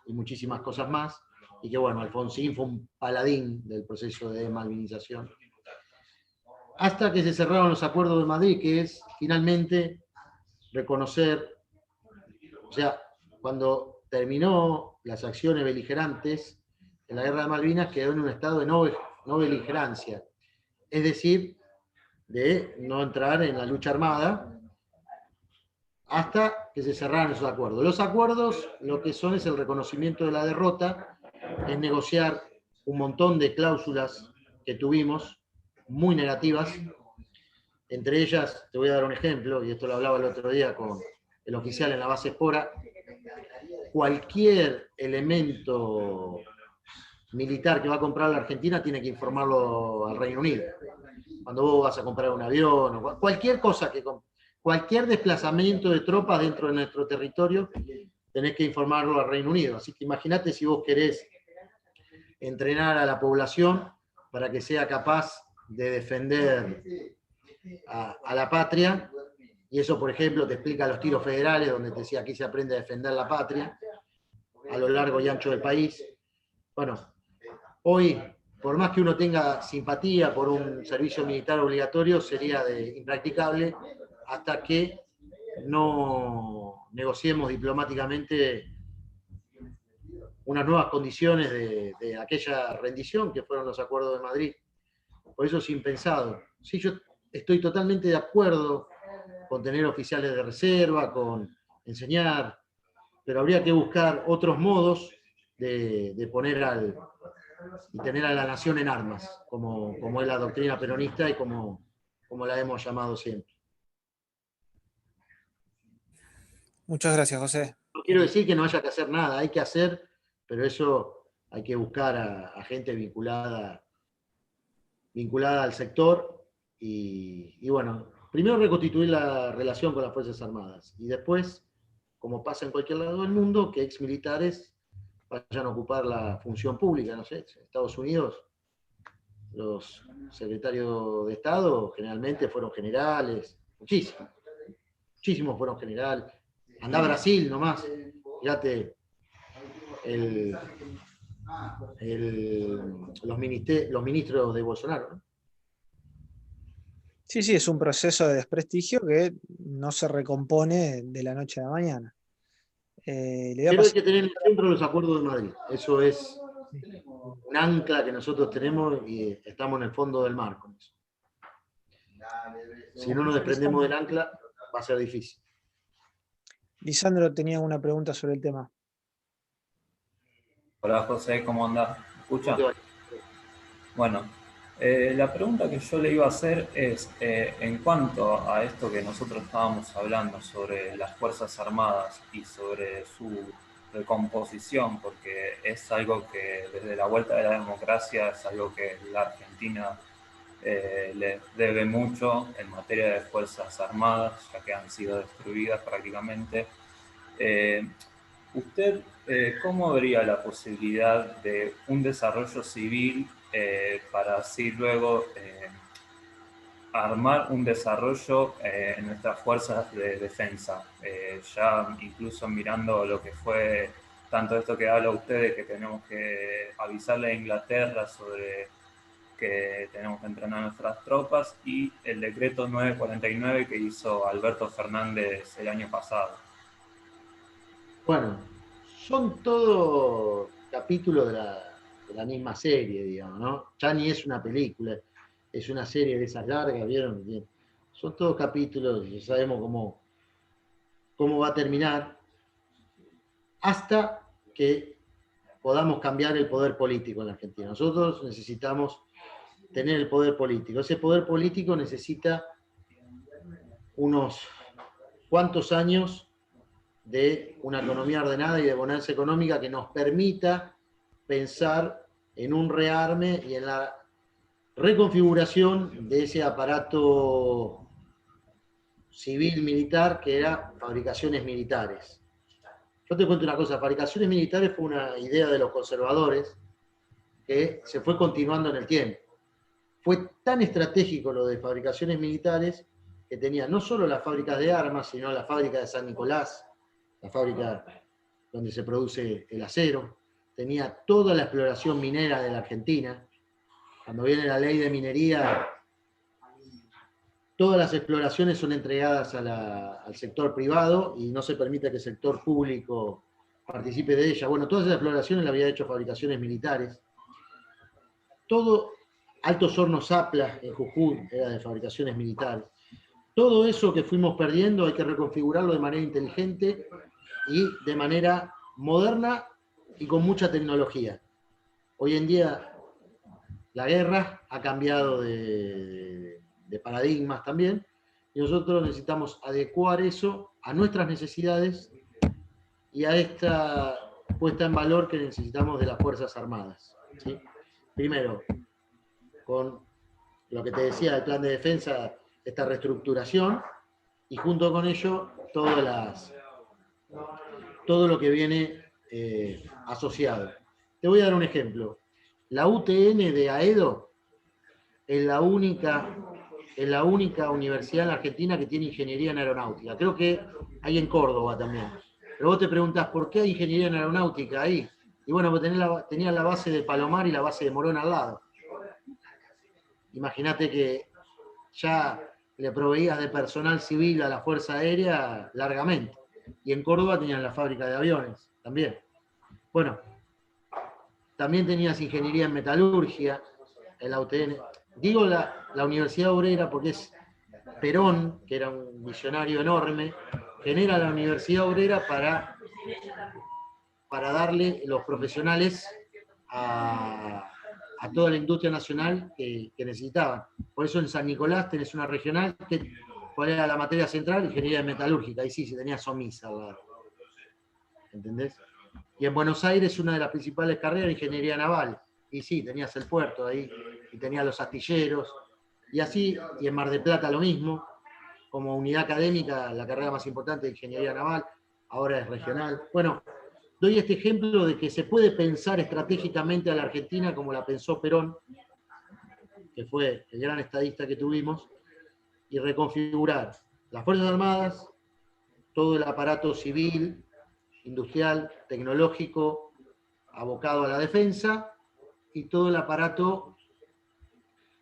Speaker 2: muchísimas cosas más, y que bueno, Alfonsín fue un paladín del proceso de desmalvinización, hasta que se cerraron los acuerdos de Madrid, que es finalmente reconocer, o sea, cuando terminó las acciones beligerantes en la guerra de Malvinas, quedó en un estado de no beligerancia, es decir, de no entrar en la lucha armada, hasta que se cerraran esos acuerdos. Los acuerdos lo que son es el reconocimiento de la derrota, es negociar un montón de cláusulas que tuvimos, muy negativas. Entre ellas, te voy a dar un ejemplo, y esto lo hablaba el otro día con el oficial en la base Espora, cualquier elemento militar que va a comprar la Argentina tiene que informarlo al Reino Unido. Cuando vos vas a comprar un avión, o cualquier cosa cualquier desplazamiento de tropas dentro de nuestro territorio, tenés que informarlo al Reino Unido. Así que imagínate si vos querés entrenar a la población para que sea capaz de defender a la patria, y eso, por ejemplo, te explica los tiros federales, donde te decía aquí se aprende a defender la patria, a lo largo y ancho del país. Bueno, hoy, por más que uno tenga simpatía por un servicio militar obligatorio, sería impracticable hasta que no negociemos diplomáticamente unas nuevas condiciones de aquella rendición que fueron los acuerdos de Madrid. Por eso es impensado. Sí, yo estoy totalmente de acuerdo con tener oficiales de reserva, con enseñar, pero habría que buscar otros modos de poner y tener a la nación en armas, como es la doctrina peronista y como la hemos llamado siempre.
Speaker 1: Muchas gracias, José.
Speaker 2: No quiero decir que no haya que hacer nada, hay que hacer, pero eso hay que buscar a gente vinculada al sector y bueno, primero reconstituir la relación con las Fuerzas Armadas y después, como pasa en cualquier lado del mundo, que exmilitares vayan a ocupar la función pública, no sé, en Estados Unidos los secretarios de Estado generalmente fueron generales, muchísimos fueron generales. Andá a Brasil nomás, fíjate los ministros de Bolsonaro, ¿no?
Speaker 1: Sí, sí, es un proceso de desprestigio que no se recompone de la noche a la mañana. Le voy a
Speaker 2: Pero hay
Speaker 1: pasar.
Speaker 2: que tener siempre los acuerdos de Madrid. Eso es un ancla que nosotros tenemos y estamos en el fondo del mar con eso. Si no nos desprendemos del ancla, va a ser difícil.
Speaker 1: Lisandro tenía una pregunta sobre el tema.
Speaker 6: Hola José, ¿cómo andás? ¿Me escucha?
Speaker 2: ¿Cómo te va?
Speaker 6: Bueno, la pregunta que yo le iba a hacer es, en cuanto a esto que nosotros estábamos hablando sobre las Fuerzas Armadas y sobre su recomposición, porque es algo que desde la vuelta de la democracia es algo que la Argentina le debe mucho en materia de Fuerzas Armadas, ya que han sido destruidas prácticamente. ¿Usted cómo vería la posibilidad de un desarrollo civil para así luego armar un desarrollo en nuestras fuerzas de defensa? Ya incluso mirando lo que fue tanto esto que habla usted de que tenemos que avisarle a Inglaterra sobre que tenemos que entrenar a nuestras tropas y el decreto 949 que hizo Alberto Fernández el año pasado.
Speaker 2: Bueno, son todos capítulos de la misma serie, digamos, ¿no? Ya ni es una película, es una serie de esas largas, ¿vieron? Son todos capítulos, ya sabemos cómo va a terminar, hasta que podamos cambiar el poder político en la Argentina. Nosotros necesitamos tener el poder político. Ese poder político necesita unos cuantos años de una economía ordenada y de bonanza económica que nos permita pensar en un rearme y en la reconfiguración de ese aparato civil-militar que era fabricaciones militares. Yo te cuento una cosa, fabricaciones militares fue una idea de los conservadores que se fue continuando en el tiempo. Fue tan estratégico lo de fabricaciones militares que tenía no solo las fábricas de armas, sino la fábrica de San Nicolás, la fábrica donde se produce el acero, tenía toda la exploración minera de la Argentina. Cuando viene la ley de minería, todas las exploraciones son entregadas al sector privado y no se permite que el sector público participe de ella. Bueno, todas esas exploraciones las había hecho fabricaciones militares. Todo Altos Hornos Zapla en Jujuy era de fabricaciones militares. Todo eso que fuimos perdiendo hay que reconfigurarlo de manera inteligente y de manera moderna y con mucha tecnología. Hoy en día la guerra ha cambiado de paradigmas también y nosotros necesitamos adecuar eso a nuestras necesidades y a esta puesta en valor que necesitamos de las Fuerzas Armadas, ¿sí? Primero, con lo que te decía del plan de defensa, esta reestructuración, y junto con ello todo lo que viene asociado. Te voy a dar un ejemplo. La UTN de Aedo es la única universidad en la Argentina que tiene ingeniería en aeronáutica. Creo que hay en Córdoba también. Pero vos te preguntás, ¿por qué hay ingeniería en aeronáutica ahí? Y bueno, pues tenía la base de Palomar y la base de Morón al lado. Imagínate que ya le proveías de personal civil a la Fuerza Aérea largamente. Y en Córdoba tenían la fábrica de aviones también. Bueno, también tenías ingeniería en metalurgia en la UTN. Digo la Universidad Obrera porque es Perón, que era un visionario enorme, genera la Universidad Obrera para darle los profesionales a toda la industria nacional que necesitaban. Por eso en San Nicolás tenés una regional, ¿cuál era la materia central? Ingeniería metalúrgica. Ahí sí, se tenía SOMISA al lado. ¿Entendés? Y en Buenos Aires una de las principales carreras era ingeniería naval. Y sí, tenías el puerto ahí, y tenías los astilleros, y así, y en Mar del Plata lo mismo, como unidad académica, la carrera más importante de ingeniería naval, ahora es regional. Bueno, doy este ejemplo de que se puede pensar estratégicamente a la Argentina como la pensó Perón, que fue el gran estadista que tuvimos, y reconfigurar las Fuerzas Armadas, todo el aparato civil, industrial, tecnológico, abocado a la defensa, y todo el aparato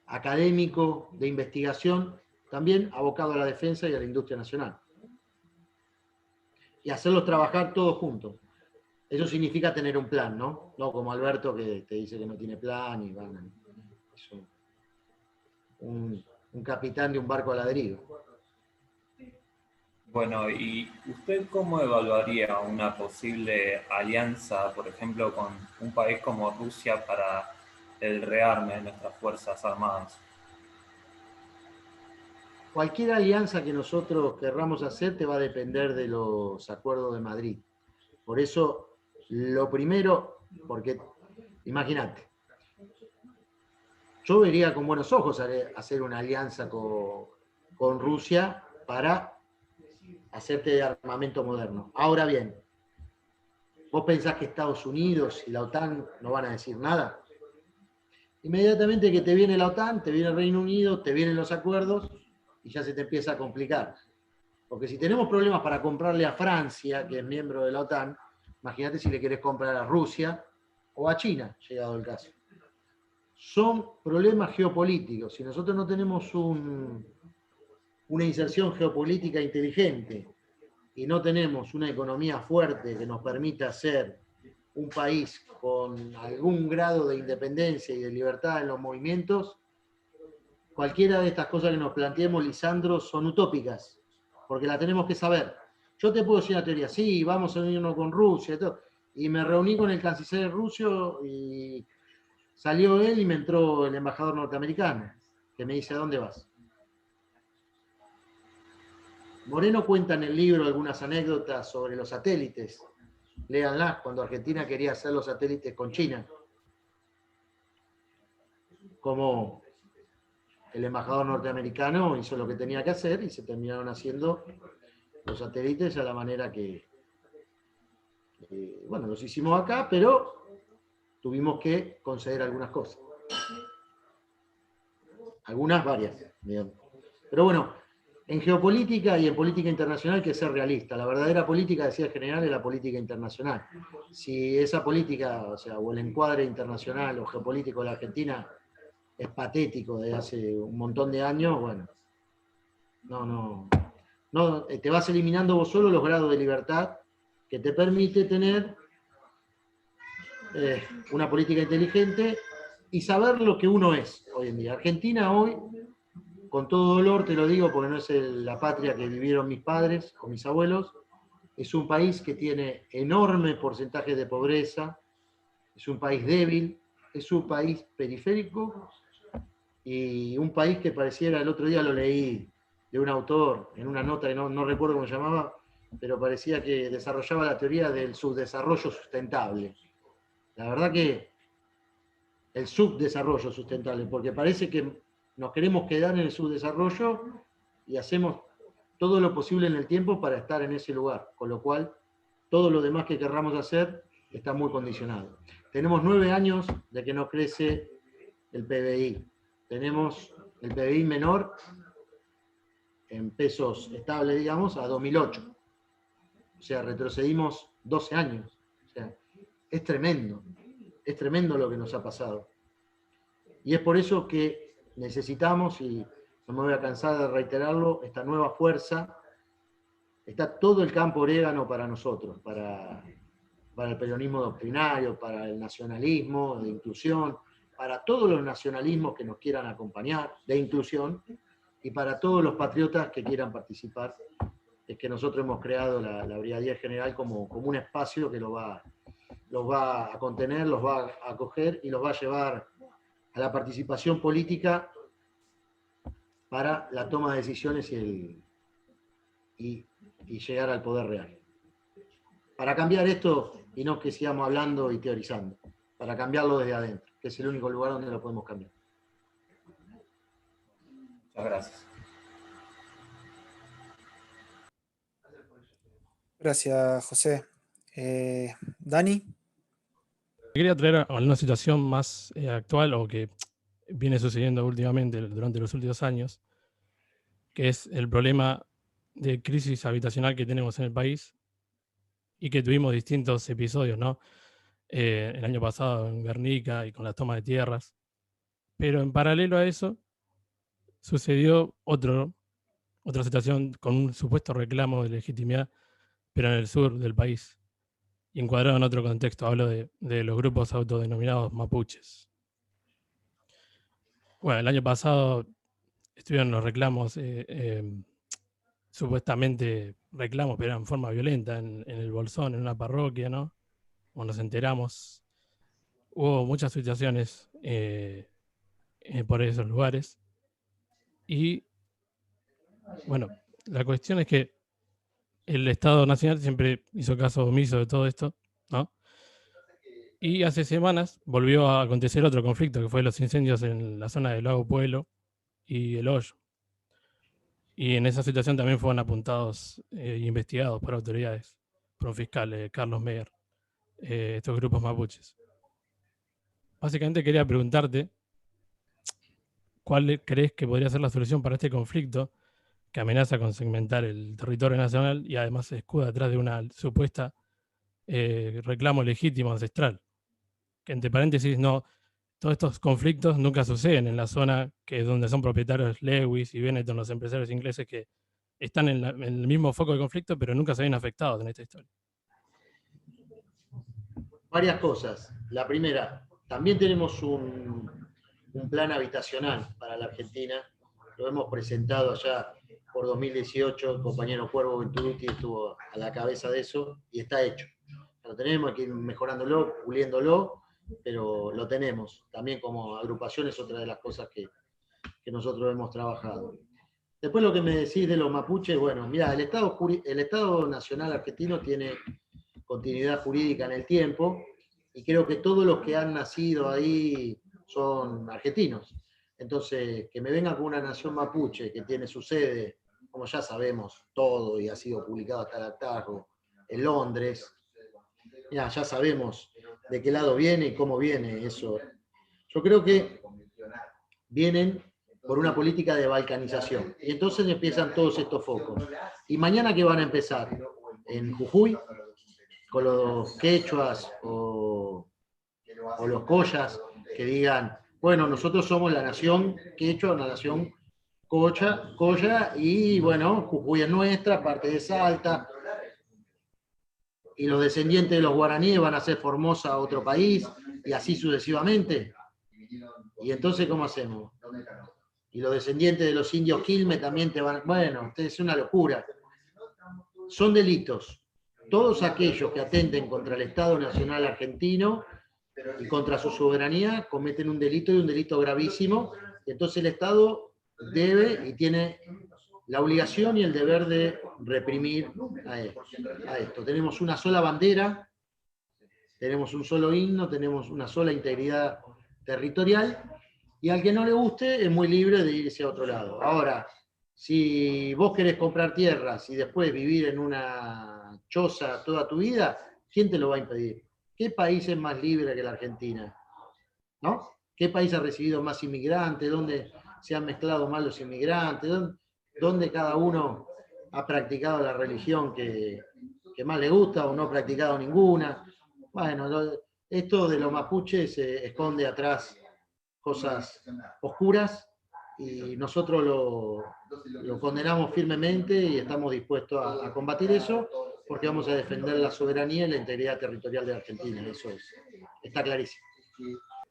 Speaker 2: académico de investigación también abocado a la defensa y a la industria nacional. Y hacerlos trabajar todos juntos. Eso significa tener un plan, ¿no? No como Alberto que te dice que no tiene plan y van. Es un capitán de un barco a la deriva.
Speaker 6: Bueno, ¿y usted cómo evaluaría una posible alianza, por ejemplo, con un país como Rusia para el rearme de nuestras Fuerzas Armadas?
Speaker 2: Cualquier alianza que nosotros querramos hacer te va a depender de los acuerdos de Madrid. Por eso, lo primero, porque imagínate, yo vería con buenos ojos hacer una alianza con Rusia para hacerte de armamento moderno. Ahora bien, ¿vos pensás que Estados Unidos y la OTAN no van a decir nada? Inmediatamente que te viene la OTAN, te viene el Reino Unido, te vienen los acuerdos y ya se te empieza a complicar. Porque si tenemos problemas para comprarle a Francia, que es miembro de la OTAN, imagínate si le querés comprar a Rusia o a China, llegado el caso. Son problemas geopolíticos. Si nosotros no tenemos una inserción geopolítica inteligente y no tenemos una economía fuerte que nos permita ser un país con algún grado de independencia y de libertad en los movimientos, cualquiera de estas cosas que nos planteemos, Lisandro, son utópicas, porque la tenemos que saber. Yo te puedo decir una teoría, sí, vamos a unirnos con Rusia y todo, y me reuní con el canciller ruso y salió él y me entró el embajador norteamericano, que me dice, ¿a dónde vas? Moreno cuenta en el libro algunas anécdotas sobre los satélites. Léanlas, cuando Argentina quería hacer los satélites con China. Como el embajador norteamericano hizo lo que tenía que hacer y se terminaron haciendo los satélites a la manera que bueno, los hicimos acá, pero tuvimos que conceder algunas cosas. Algunas, varias, digamos. Pero bueno, en geopolítica y en política internacional hay que ser realista. La verdadera política, decía el general, es la política internacional. Si esa política, o sea, o el encuadre internacional o geopolítico de la Argentina es patético de hace un montón de años, bueno, no, te vas eliminando vos solo los grados de libertad que te permite tener una política inteligente y saber lo que uno es hoy en día. Argentina hoy, con todo dolor te lo digo porque no es la patria que vivieron mis padres o mis abuelos, es un país que tiene enorme porcentaje de pobreza, es un país débil, es un país periférico y un país que pareciera, el otro día lo leí de un autor en una nota que no recuerdo cómo se llamaba, pero parecía que desarrollaba la teoría del subdesarrollo sustentable. La verdad que el subdesarrollo sustentable, porque parece que nos queremos quedar en el subdesarrollo y hacemos todo lo posible en el tiempo para estar en ese lugar, con lo cual todo lo demás que querramos hacer está muy condicionado. Tenemos 9 años de que no crece el PBI. Tenemos el PBI menor en pesos estables, digamos, a 2008. O sea, retrocedimos 12 años. O sea, es tremendo lo que nos ha pasado. Y es por eso que necesitamos, y no me voy a cansar de reiterarlo, esta nueva fuerza. Está todo el campo orégano para nosotros, para el peronismo doctrinario, para el nacionalismo de inclusión, para todos los nacionalismos que nos quieran acompañar de inclusión y para todos los patriotas que quieran participar. Es que nosotros hemos creado la Brigadía General como un espacio que los va a contener, los va a acoger y los va a llevar a la participación política para la toma de decisiones y llegar al poder real. Para cambiar esto, y no que sigamos hablando y teorizando, para cambiarlo desde adentro, que es el único lugar donde lo podemos cambiar.
Speaker 6: Muchas gracias.
Speaker 1: Gracias, José. Dani.
Speaker 5: Quería traer a una situación más actual o que viene sucediendo últimamente durante los últimos años, que es el problema de crisis habitacional que tenemos en el país y que tuvimos distintos episodios, ¿no? El año pasado en Guernica y con la toma de tierras. Pero en paralelo a eso sucedió otro otra situación con un supuesto reclamo de legitimidad, pero en el sur del país, y encuadrado en otro contexto. Hablo de los grupos autodenominados mapuches. Bueno, el año pasado estuvieron los reclamos, supuestamente reclamos, pero en forma violenta, en el Bolsón, en una parroquia, ¿no? Como nos enteramos, hubo muchas situaciones por esos lugares. Y bueno, la cuestión es que el Estado Nacional siempre hizo caso omiso de todo esto, ¿no? Y hace semanas volvió a acontecer otro conflicto, que fue los incendios en la zona del Lago Pueblo y El Hoyo. Y en esa situación también fueron apuntados e investigados por autoridades, por un fiscal, Carlos Meyer, estos grupos mapuches. Básicamente quería preguntarte, ¿cuál crees que podría ser la solución para este conflicto que amenaza con segmentar el territorio nacional y además se escuda atrás de una supuesta reclamo legítimo ancestral? Que entre paréntesis, no, todos estos conflictos nunca suceden en la zona que es donde son propietarios Lewis y Benetton, los empresarios ingleses que están en el mismo foco de conflicto, pero nunca se ven afectados en esta historia.
Speaker 2: Varias cosas. La primera, también tenemos un plan habitacional para la Argentina. Lo hemos presentado allá por 2018, el compañero Cuervo Venturuti estuvo a la cabeza de eso y está hecho. Lo tenemos, hay que ir mejorándolo, puliéndolo, pero lo tenemos. También como agrupación es otra de las cosas que nosotros hemos trabajado. Después lo que me decís de los mapuches, bueno, mira, el Estado Nacional Argentino tiene continuidad jurídica en el tiempo, y creo que todos los que han nacido ahí son argentinos. Entonces, que me venga con una nación mapuche que tiene su sede, como ya sabemos todo, y ha sido publicado hasta el hartazgo, en Londres, ya sabemos de qué lado viene y cómo viene eso. Yo creo que vienen por una política de balcanización, y entonces empiezan todos estos focos. ¿Y mañana qué van a empezar? En Jujuy, con los quechuas o los collas, que digan, bueno, nosotros somos la nación quechua, una nación colla, y bueno, Jujuy es nuestra, parte de Salta, y los descendientes de los guaraníes van a hacer Formosa otro país, y así sucesivamente. Y entonces, ¿cómo hacemos? Y los descendientes de los indios Quilmes también te van, bueno, es una locura. Son delitos. Todos aquellos que atenten contra el Estado Nacional Argentino y contra su soberanía cometen un delito, y un delito gravísimo, y entonces el Estado debe y tiene la obligación y el deber de reprimir a esto. Tenemos una sola bandera, tenemos un solo himno, tenemos una sola integridad territorial, y al que no le guste es muy libre de irse a otro lado. Ahora, si vos querés comprar tierras y después vivir en una choza toda tu vida, ¿quién te lo va a impedir? ¿Qué país es más libre que la Argentina? ¿No? ¿Qué país ha recibido más inmigrantes? ¿Dónde se han mezclado más los inmigrantes? ¿Dónde cada uno ha practicado la religión que más le gusta o no ha practicado ninguna? Bueno, esto de los mapuches se esconde atrás cosas oscuras, y nosotros lo condenamos firmemente y estamos dispuestos a combatir eso, porque vamos a defender la soberanía y la integridad territorial de Argentina. Eso está clarísimo.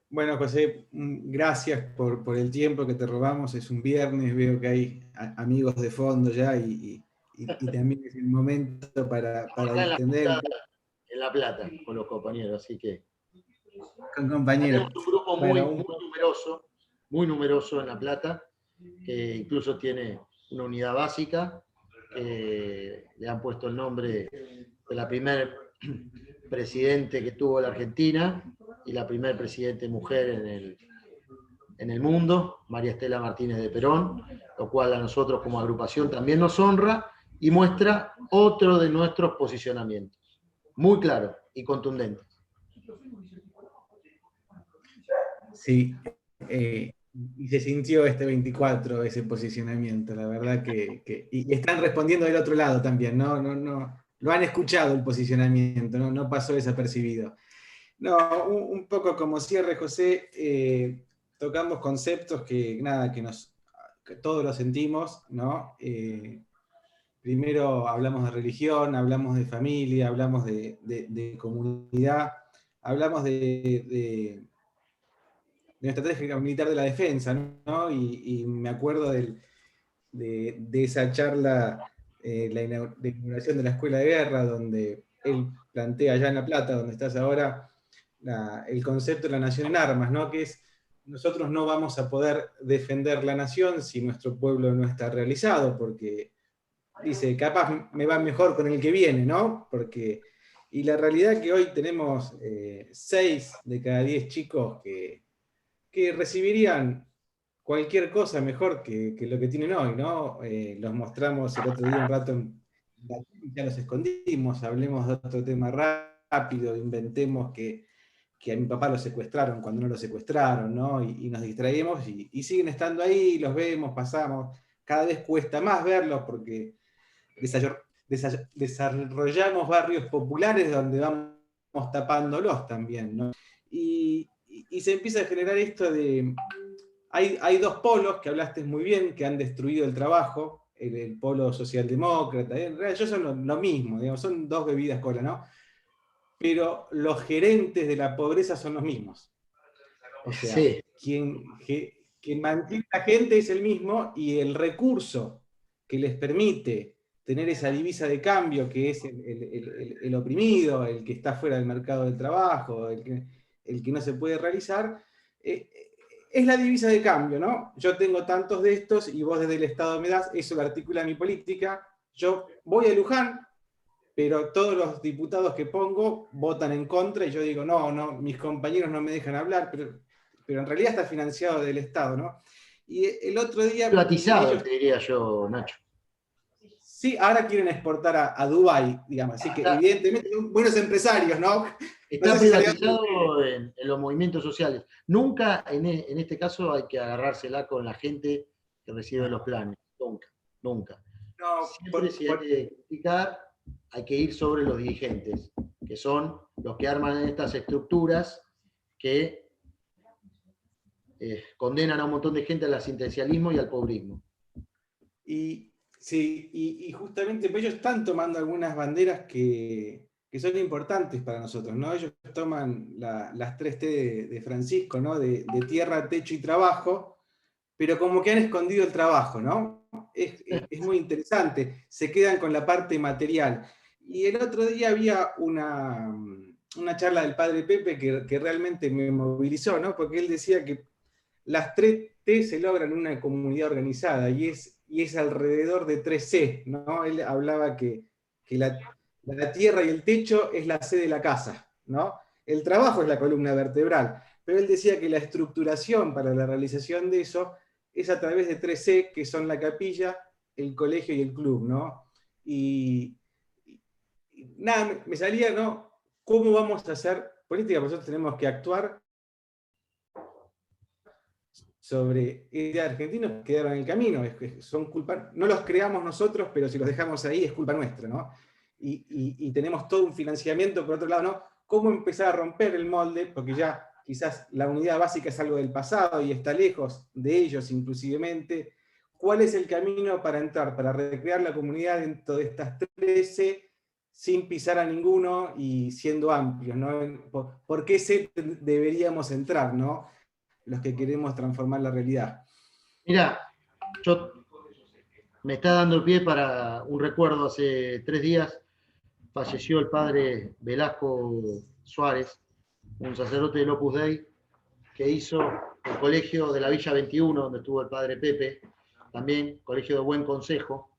Speaker 7: Bueno, José, gracias por el tiempo que te robamos. Es un viernes, veo que hay amigos de fondo ya, y también es el momento para distender.
Speaker 2: En La Plata, con los compañeros, así que...
Speaker 7: Con compañeros.
Speaker 2: Tenemos un grupo muy numeroso en La Plata, que incluso tiene una unidad básica, que le han puesto el nombre de la primer presidente que tuvo la Argentina y la primer presidente mujer en el mundo, María Estela Martínez de Perón, lo cual a nosotros como agrupación también nos honra y muestra otro de nuestros posicionamientos, muy claro y contundente.
Speaker 7: Sí, y se sintió este 24 ese posicionamiento, la verdad y están respondiendo del otro lado también, no, lo han escuchado el posicionamiento, no pasó desapercibido. No, un poco como cierre, José, tocamos conceptos que todos lo sentimos, ¿no? Primero hablamos de religión, hablamos de familia, hablamos de comunidad, hablamos de nuestra estrategia militar de la defensa, ¿no? Y me acuerdo de esa charla, de inauguración de la Escuela de Guerra, donde él plantea allá en La Plata, donde estás ahora, el concepto de la nación en armas, ¿no? Que es, nosotros no vamos a poder defender la nación si nuestro pueblo no está realizado, porque dice, capaz me va mejor con el que viene, ¿no? Y la realidad es que hoy tenemos 6 de cada 10 chicos que recibirían cualquier cosa mejor que lo que tienen hoy, ¿no? Los mostramos el otro día un rato ya los escondimos, hablemos de otro tema rápido, inventemos que a mi papá lo secuestraron cuando no lo secuestraron, ¿no? Y nos distraemos y siguen estando ahí, los vemos, pasamos, cada vez cuesta más verlos porque desarrollamos barrios populares donde vamos tapándolos también, ¿no? Y se empieza a generar esto de... Hay 2 polos, que hablaste muy bien, que han destruido el trabajo, el polo socialdemócrata, en realidad ellos son lo mismo, digamos, son 2 bebidas cola, ¿no? Pero los gerentes de la pobreza son los mismos. O sea, sí. Quien mantiene a la gente es el mismo, y el recurso que les permite tener esa divisa de cambio, que es el oprimido, el que está fuera del mercado del trabajo, el que no se puede realizar, es la divisa de cambio, ¿no? Yo tengo tantos de estos y vos desde el Estado me das, eso lo articula mi política. Yo voy a Luján, pero todos los diputados que pongo votan en contra, y yo digo, no, mis compañeros no me dejan hablar, pero en realidad está financiado del Estado, ¿no? Y el otro día...
Speaker 2: Privatizado, te diría yo, Nacho.
Speaker 7: Sí, ahora quieren exportar a Dubái, digamos, así que evidentemente son buenos empresarios, ¿no?
Speaker 2: Está privatizado en los movimientos sociales. Nunca, en este caso, hay que agarrársela con la gente que recibe los planes. Nunca.
Speaker 7: No,
Speaker 2: siempre si hay que criticar, hay que ir sobre los dirigentes, que son los que arman estas estructuras que condenan a un montón de gente al asistencialismo y al pobrismo.
Speaker 7: Y justamente pues ellos están tomando algunas banderas que son importantes para nosotros, ¿no? Ellos toman las 3T de Francisco, ¿no? De tierra, techo y trabajo, pero como que han escondido el trabajo, ¿no? Es muy interesante, se quedan con la parte material. Y el otro día había una charla del padre Pepe que realmente me movilizó, ¿no? Porque él decía que las 3T se logran en una comunidad organizada, y es alrededor de 3C, ¿no? Él hablaba que la tierra y el techo es la C de la casa, ¿no? El trabajo es la columna vertebral, pero él decía que la estructuración para la realización de eso es a través de 3C, que son la capilla, el colegio y el club, ¿no? Y nada, me salía, ¿no? ¿Cómo vamos a hacer política? Nosotros tenemos que actuar sobre argentinos que quedaron en el camino, son culpa, no los creamos nosotros, pero si los dejamos ahí es culpa nuestra, ¿no? Y tenemos todo un financiamiento, por otro lado, ¿no? ¿Cómo empezar a romper el molde? Porque ya quizás la unidad básica es algo del pasado y está lejos de ellos inclusivemente. ¿Cuál es el camino para entrar, para recrear la comunidad dentro de estas 13 sin pisar a ninguno y siendo amplios, ¿no? ¿Por qué deberíamos entrar, ¿no? Los que queremos transformar la realidad?
Speaker 2: Mira, me está dando pie para un recuerdo. Hace 3 días falleció el padre Velasco Suárez, un sacerdote del Opus Dei, que hizo el colegio de la Villa 21, donde estuvo el padre Pepe, también colegio de Buen Consejo,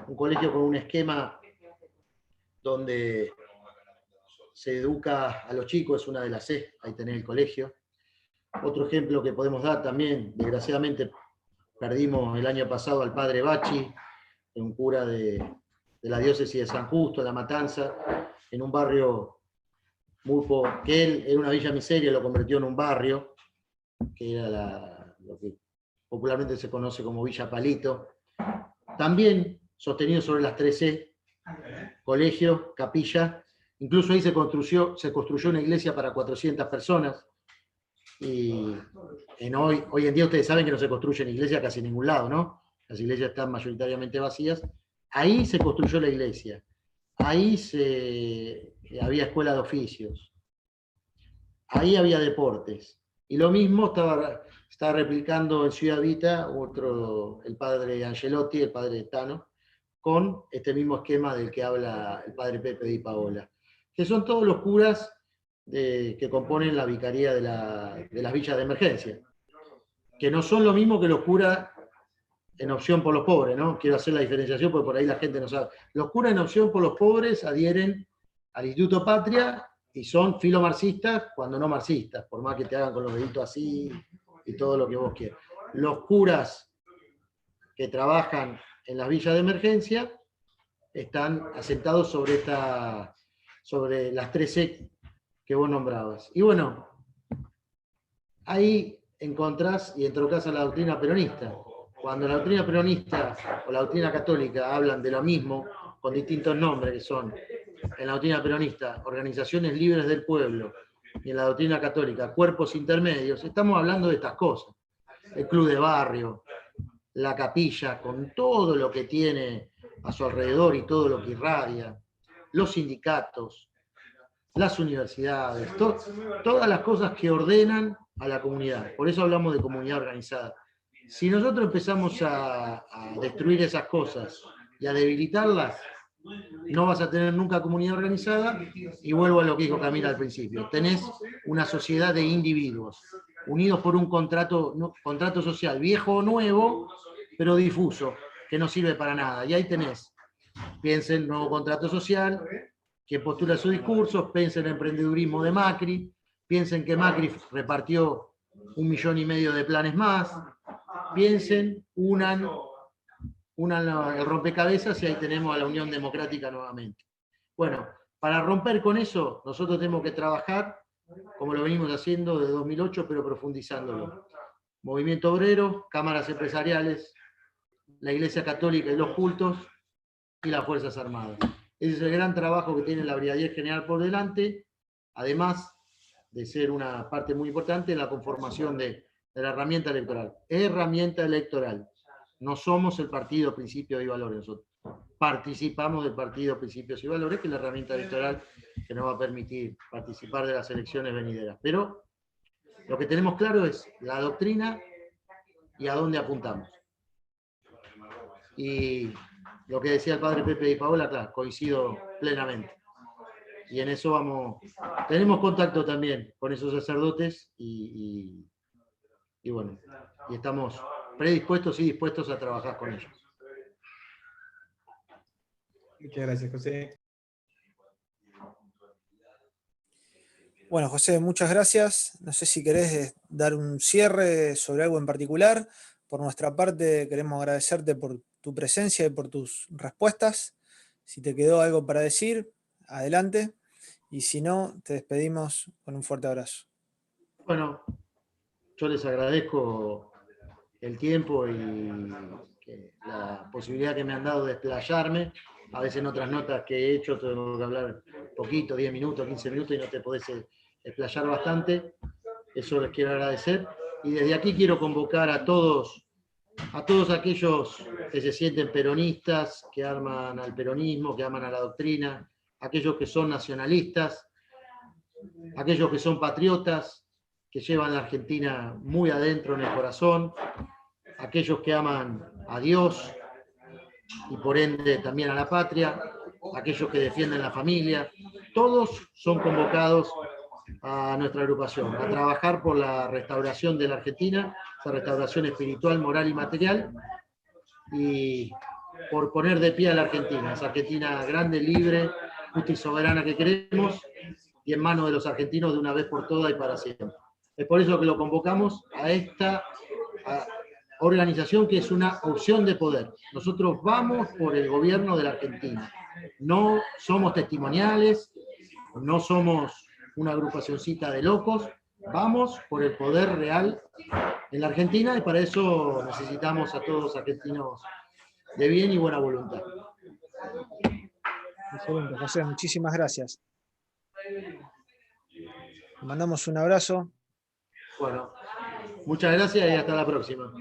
Speaker 2: un colegio con un esquema donde se educa a los chicos, es una de las C, ahí tenés el colegio. Otro ejemplo que podemos dar también, desgraciadamente perdimos el año pasado al padre Bachi, un cura de la diócesis de San Justo, de La Matanza, en un barrio que él era una villa miseria, lo convirtió en un barrio, que era lo que popularmente se conoce como Villa Palito. También sostenido sobre las 13, colegio, capilla, incluso ahí se construyó una iglesia para 400 personas. Y hoy en día ustedes saben que no se construyen iglesias casi en ningún lado, ¿no? Las iglesias están mayoritariamente vacías. Ahí se construyó la iglesia. Ahí había escuela de oficios. Ahí había deportes. Y lo mismo estaba replicando en Ciudad Vita el padre Angelotti, el padre Tano, con este mismo esquema del que habla el padre Pepe Di Paola, que son todos los curas que componen la vicaría de las villas de emergencia, que no son lo mismo que los curas en opción por los pobres, ¿no? Quiero hacer la diferenciación porque por ahí la gente no sabe. Los curas en opción por los pobres adhieren al Instituto Patria y son filomarxistas cuando no marxistas, por más que te hagan con los deditos así y todo lo que vos quieras. Los curas que trabajan en las villas de emergencia están asentados sobre las 13 que vos nombrabas. Y bueno, ahí encontrás y entrocás a la doctrina peronista. Cuando la doctrina peronista o la doctrina católica hablan de lo mismo, con distintos nombres, que son, en la doctrina peronista, organizaciones libres del pueblo, y en la doctrina católica, cuerpos intermedios, estamos hablando de estas cosas. El club de barrio, la capilla, con todo lo que tiene a su alrededor y todo lo que irradia, los sindicatos, las universidades, todas las cosas que ordenan a la comunidad. Por eso hablamos de comunidad organizada. Si nosotros empezamos a destruir esas cosas y a debilitarlas, no vas a tener nunca comunidad organizada, y vuelvo a lo que dijo Camila al principio. Tenés una sociedad de individuos, unidos por un contrato social, viejo o nuevo, pero difuso, que no sirve para nada. Y ahí tenés, piensen, nuevo contrato social, que postula sus discursos, piensen en el emprendedurismo de Macri, piensen que Macri repartió 1,5 millones de planes más, piensen, unan el rompecabezas y ahí tenemos a la Unión Democrática nuevamente. Bueno, para romper con eso, nosotros tenemos que trabajar, como lo venimos haciendo desde 2008, pero profundizándolo. Movimiento obrero, cámaras empresariales, la Iglesia Católica y los cultos, y las Fuerzas Armadas. Ese es el gran trabajo que tiene la Brigadier General por delante, además de ser una parte muy importante en la conformación de la herramienta electoral. Herramienta electoral. No somos el partido Principios y Valores nosotros. Participamos del partido Principios y Valores, que es la herramienta electoral que nos va a permitir participar de las elecciones venideras. Pero lo que tenemos claro es la doctrina y a dónde apuntamos. Y lo que decía el padre Pepe Di Paola, claro, coincido plenamente. Y en eso tenemos contacto también con esos sacerdotes y bueno, y estamos predispuestos y dispuestos a trabajar con ellos.
Speaker 7: Muchas gracias, José.
Speaker 1: Bueno, José, muchas gracias. No sé si querés dar un cierre sobre algo en particular. Por nuestra parte, queremos agradecerte por tu presencia y por tus respuestas. Si te quedó algo para decir, adelante. Y si no, te despedimos con un fuerte abrazo.
Speaker 2: Bueno, yo les agradezco el tiempo y la posibilidad que me han dado de explayarme. A veces en otras notas que he hecho tengo que hablar poquito, 10 minutos, 15 minutos, y no te podés explayar bastante. Eso les quiero agradecer. Y desde aquí quiero convocar a todos aquellos que se sienten peronistas, que aman al peronismo, que aman a la doctrina, aquellos que son nacionalistas, aquellos que son patriotas, que llevan la Argentina muy adentro en el corazón, aquellos que aman a Dios y por ende también a la patria, aquellos que defienden la familia, todos son convocados a nuestra agrupación, a trabajar por la restauración de la Argentina, esa restauración espiritual, moral y material, y por poner de pie a la Argentina, esa Argentina grande, libre, justa y soberana que queremos, y en manos de los argentinos de una vez por todas y para siempre. Es por eso que lo convocamos a esta organización que es una opción de poder. Nosotros vamos por el gobierno de la Argentina. No somos testimoniales, no somos una agrupacioncita de locos, vamos por el poder real en la Argentina, y para eso necesitamos a todos los argentinos de bien y buena voluntad.
Speaker 1: Excelente, José, muchísimas gracias. Te mandamos un abrazo.
Speaker 2: Bueno, muchas gracias y hasta la próxima.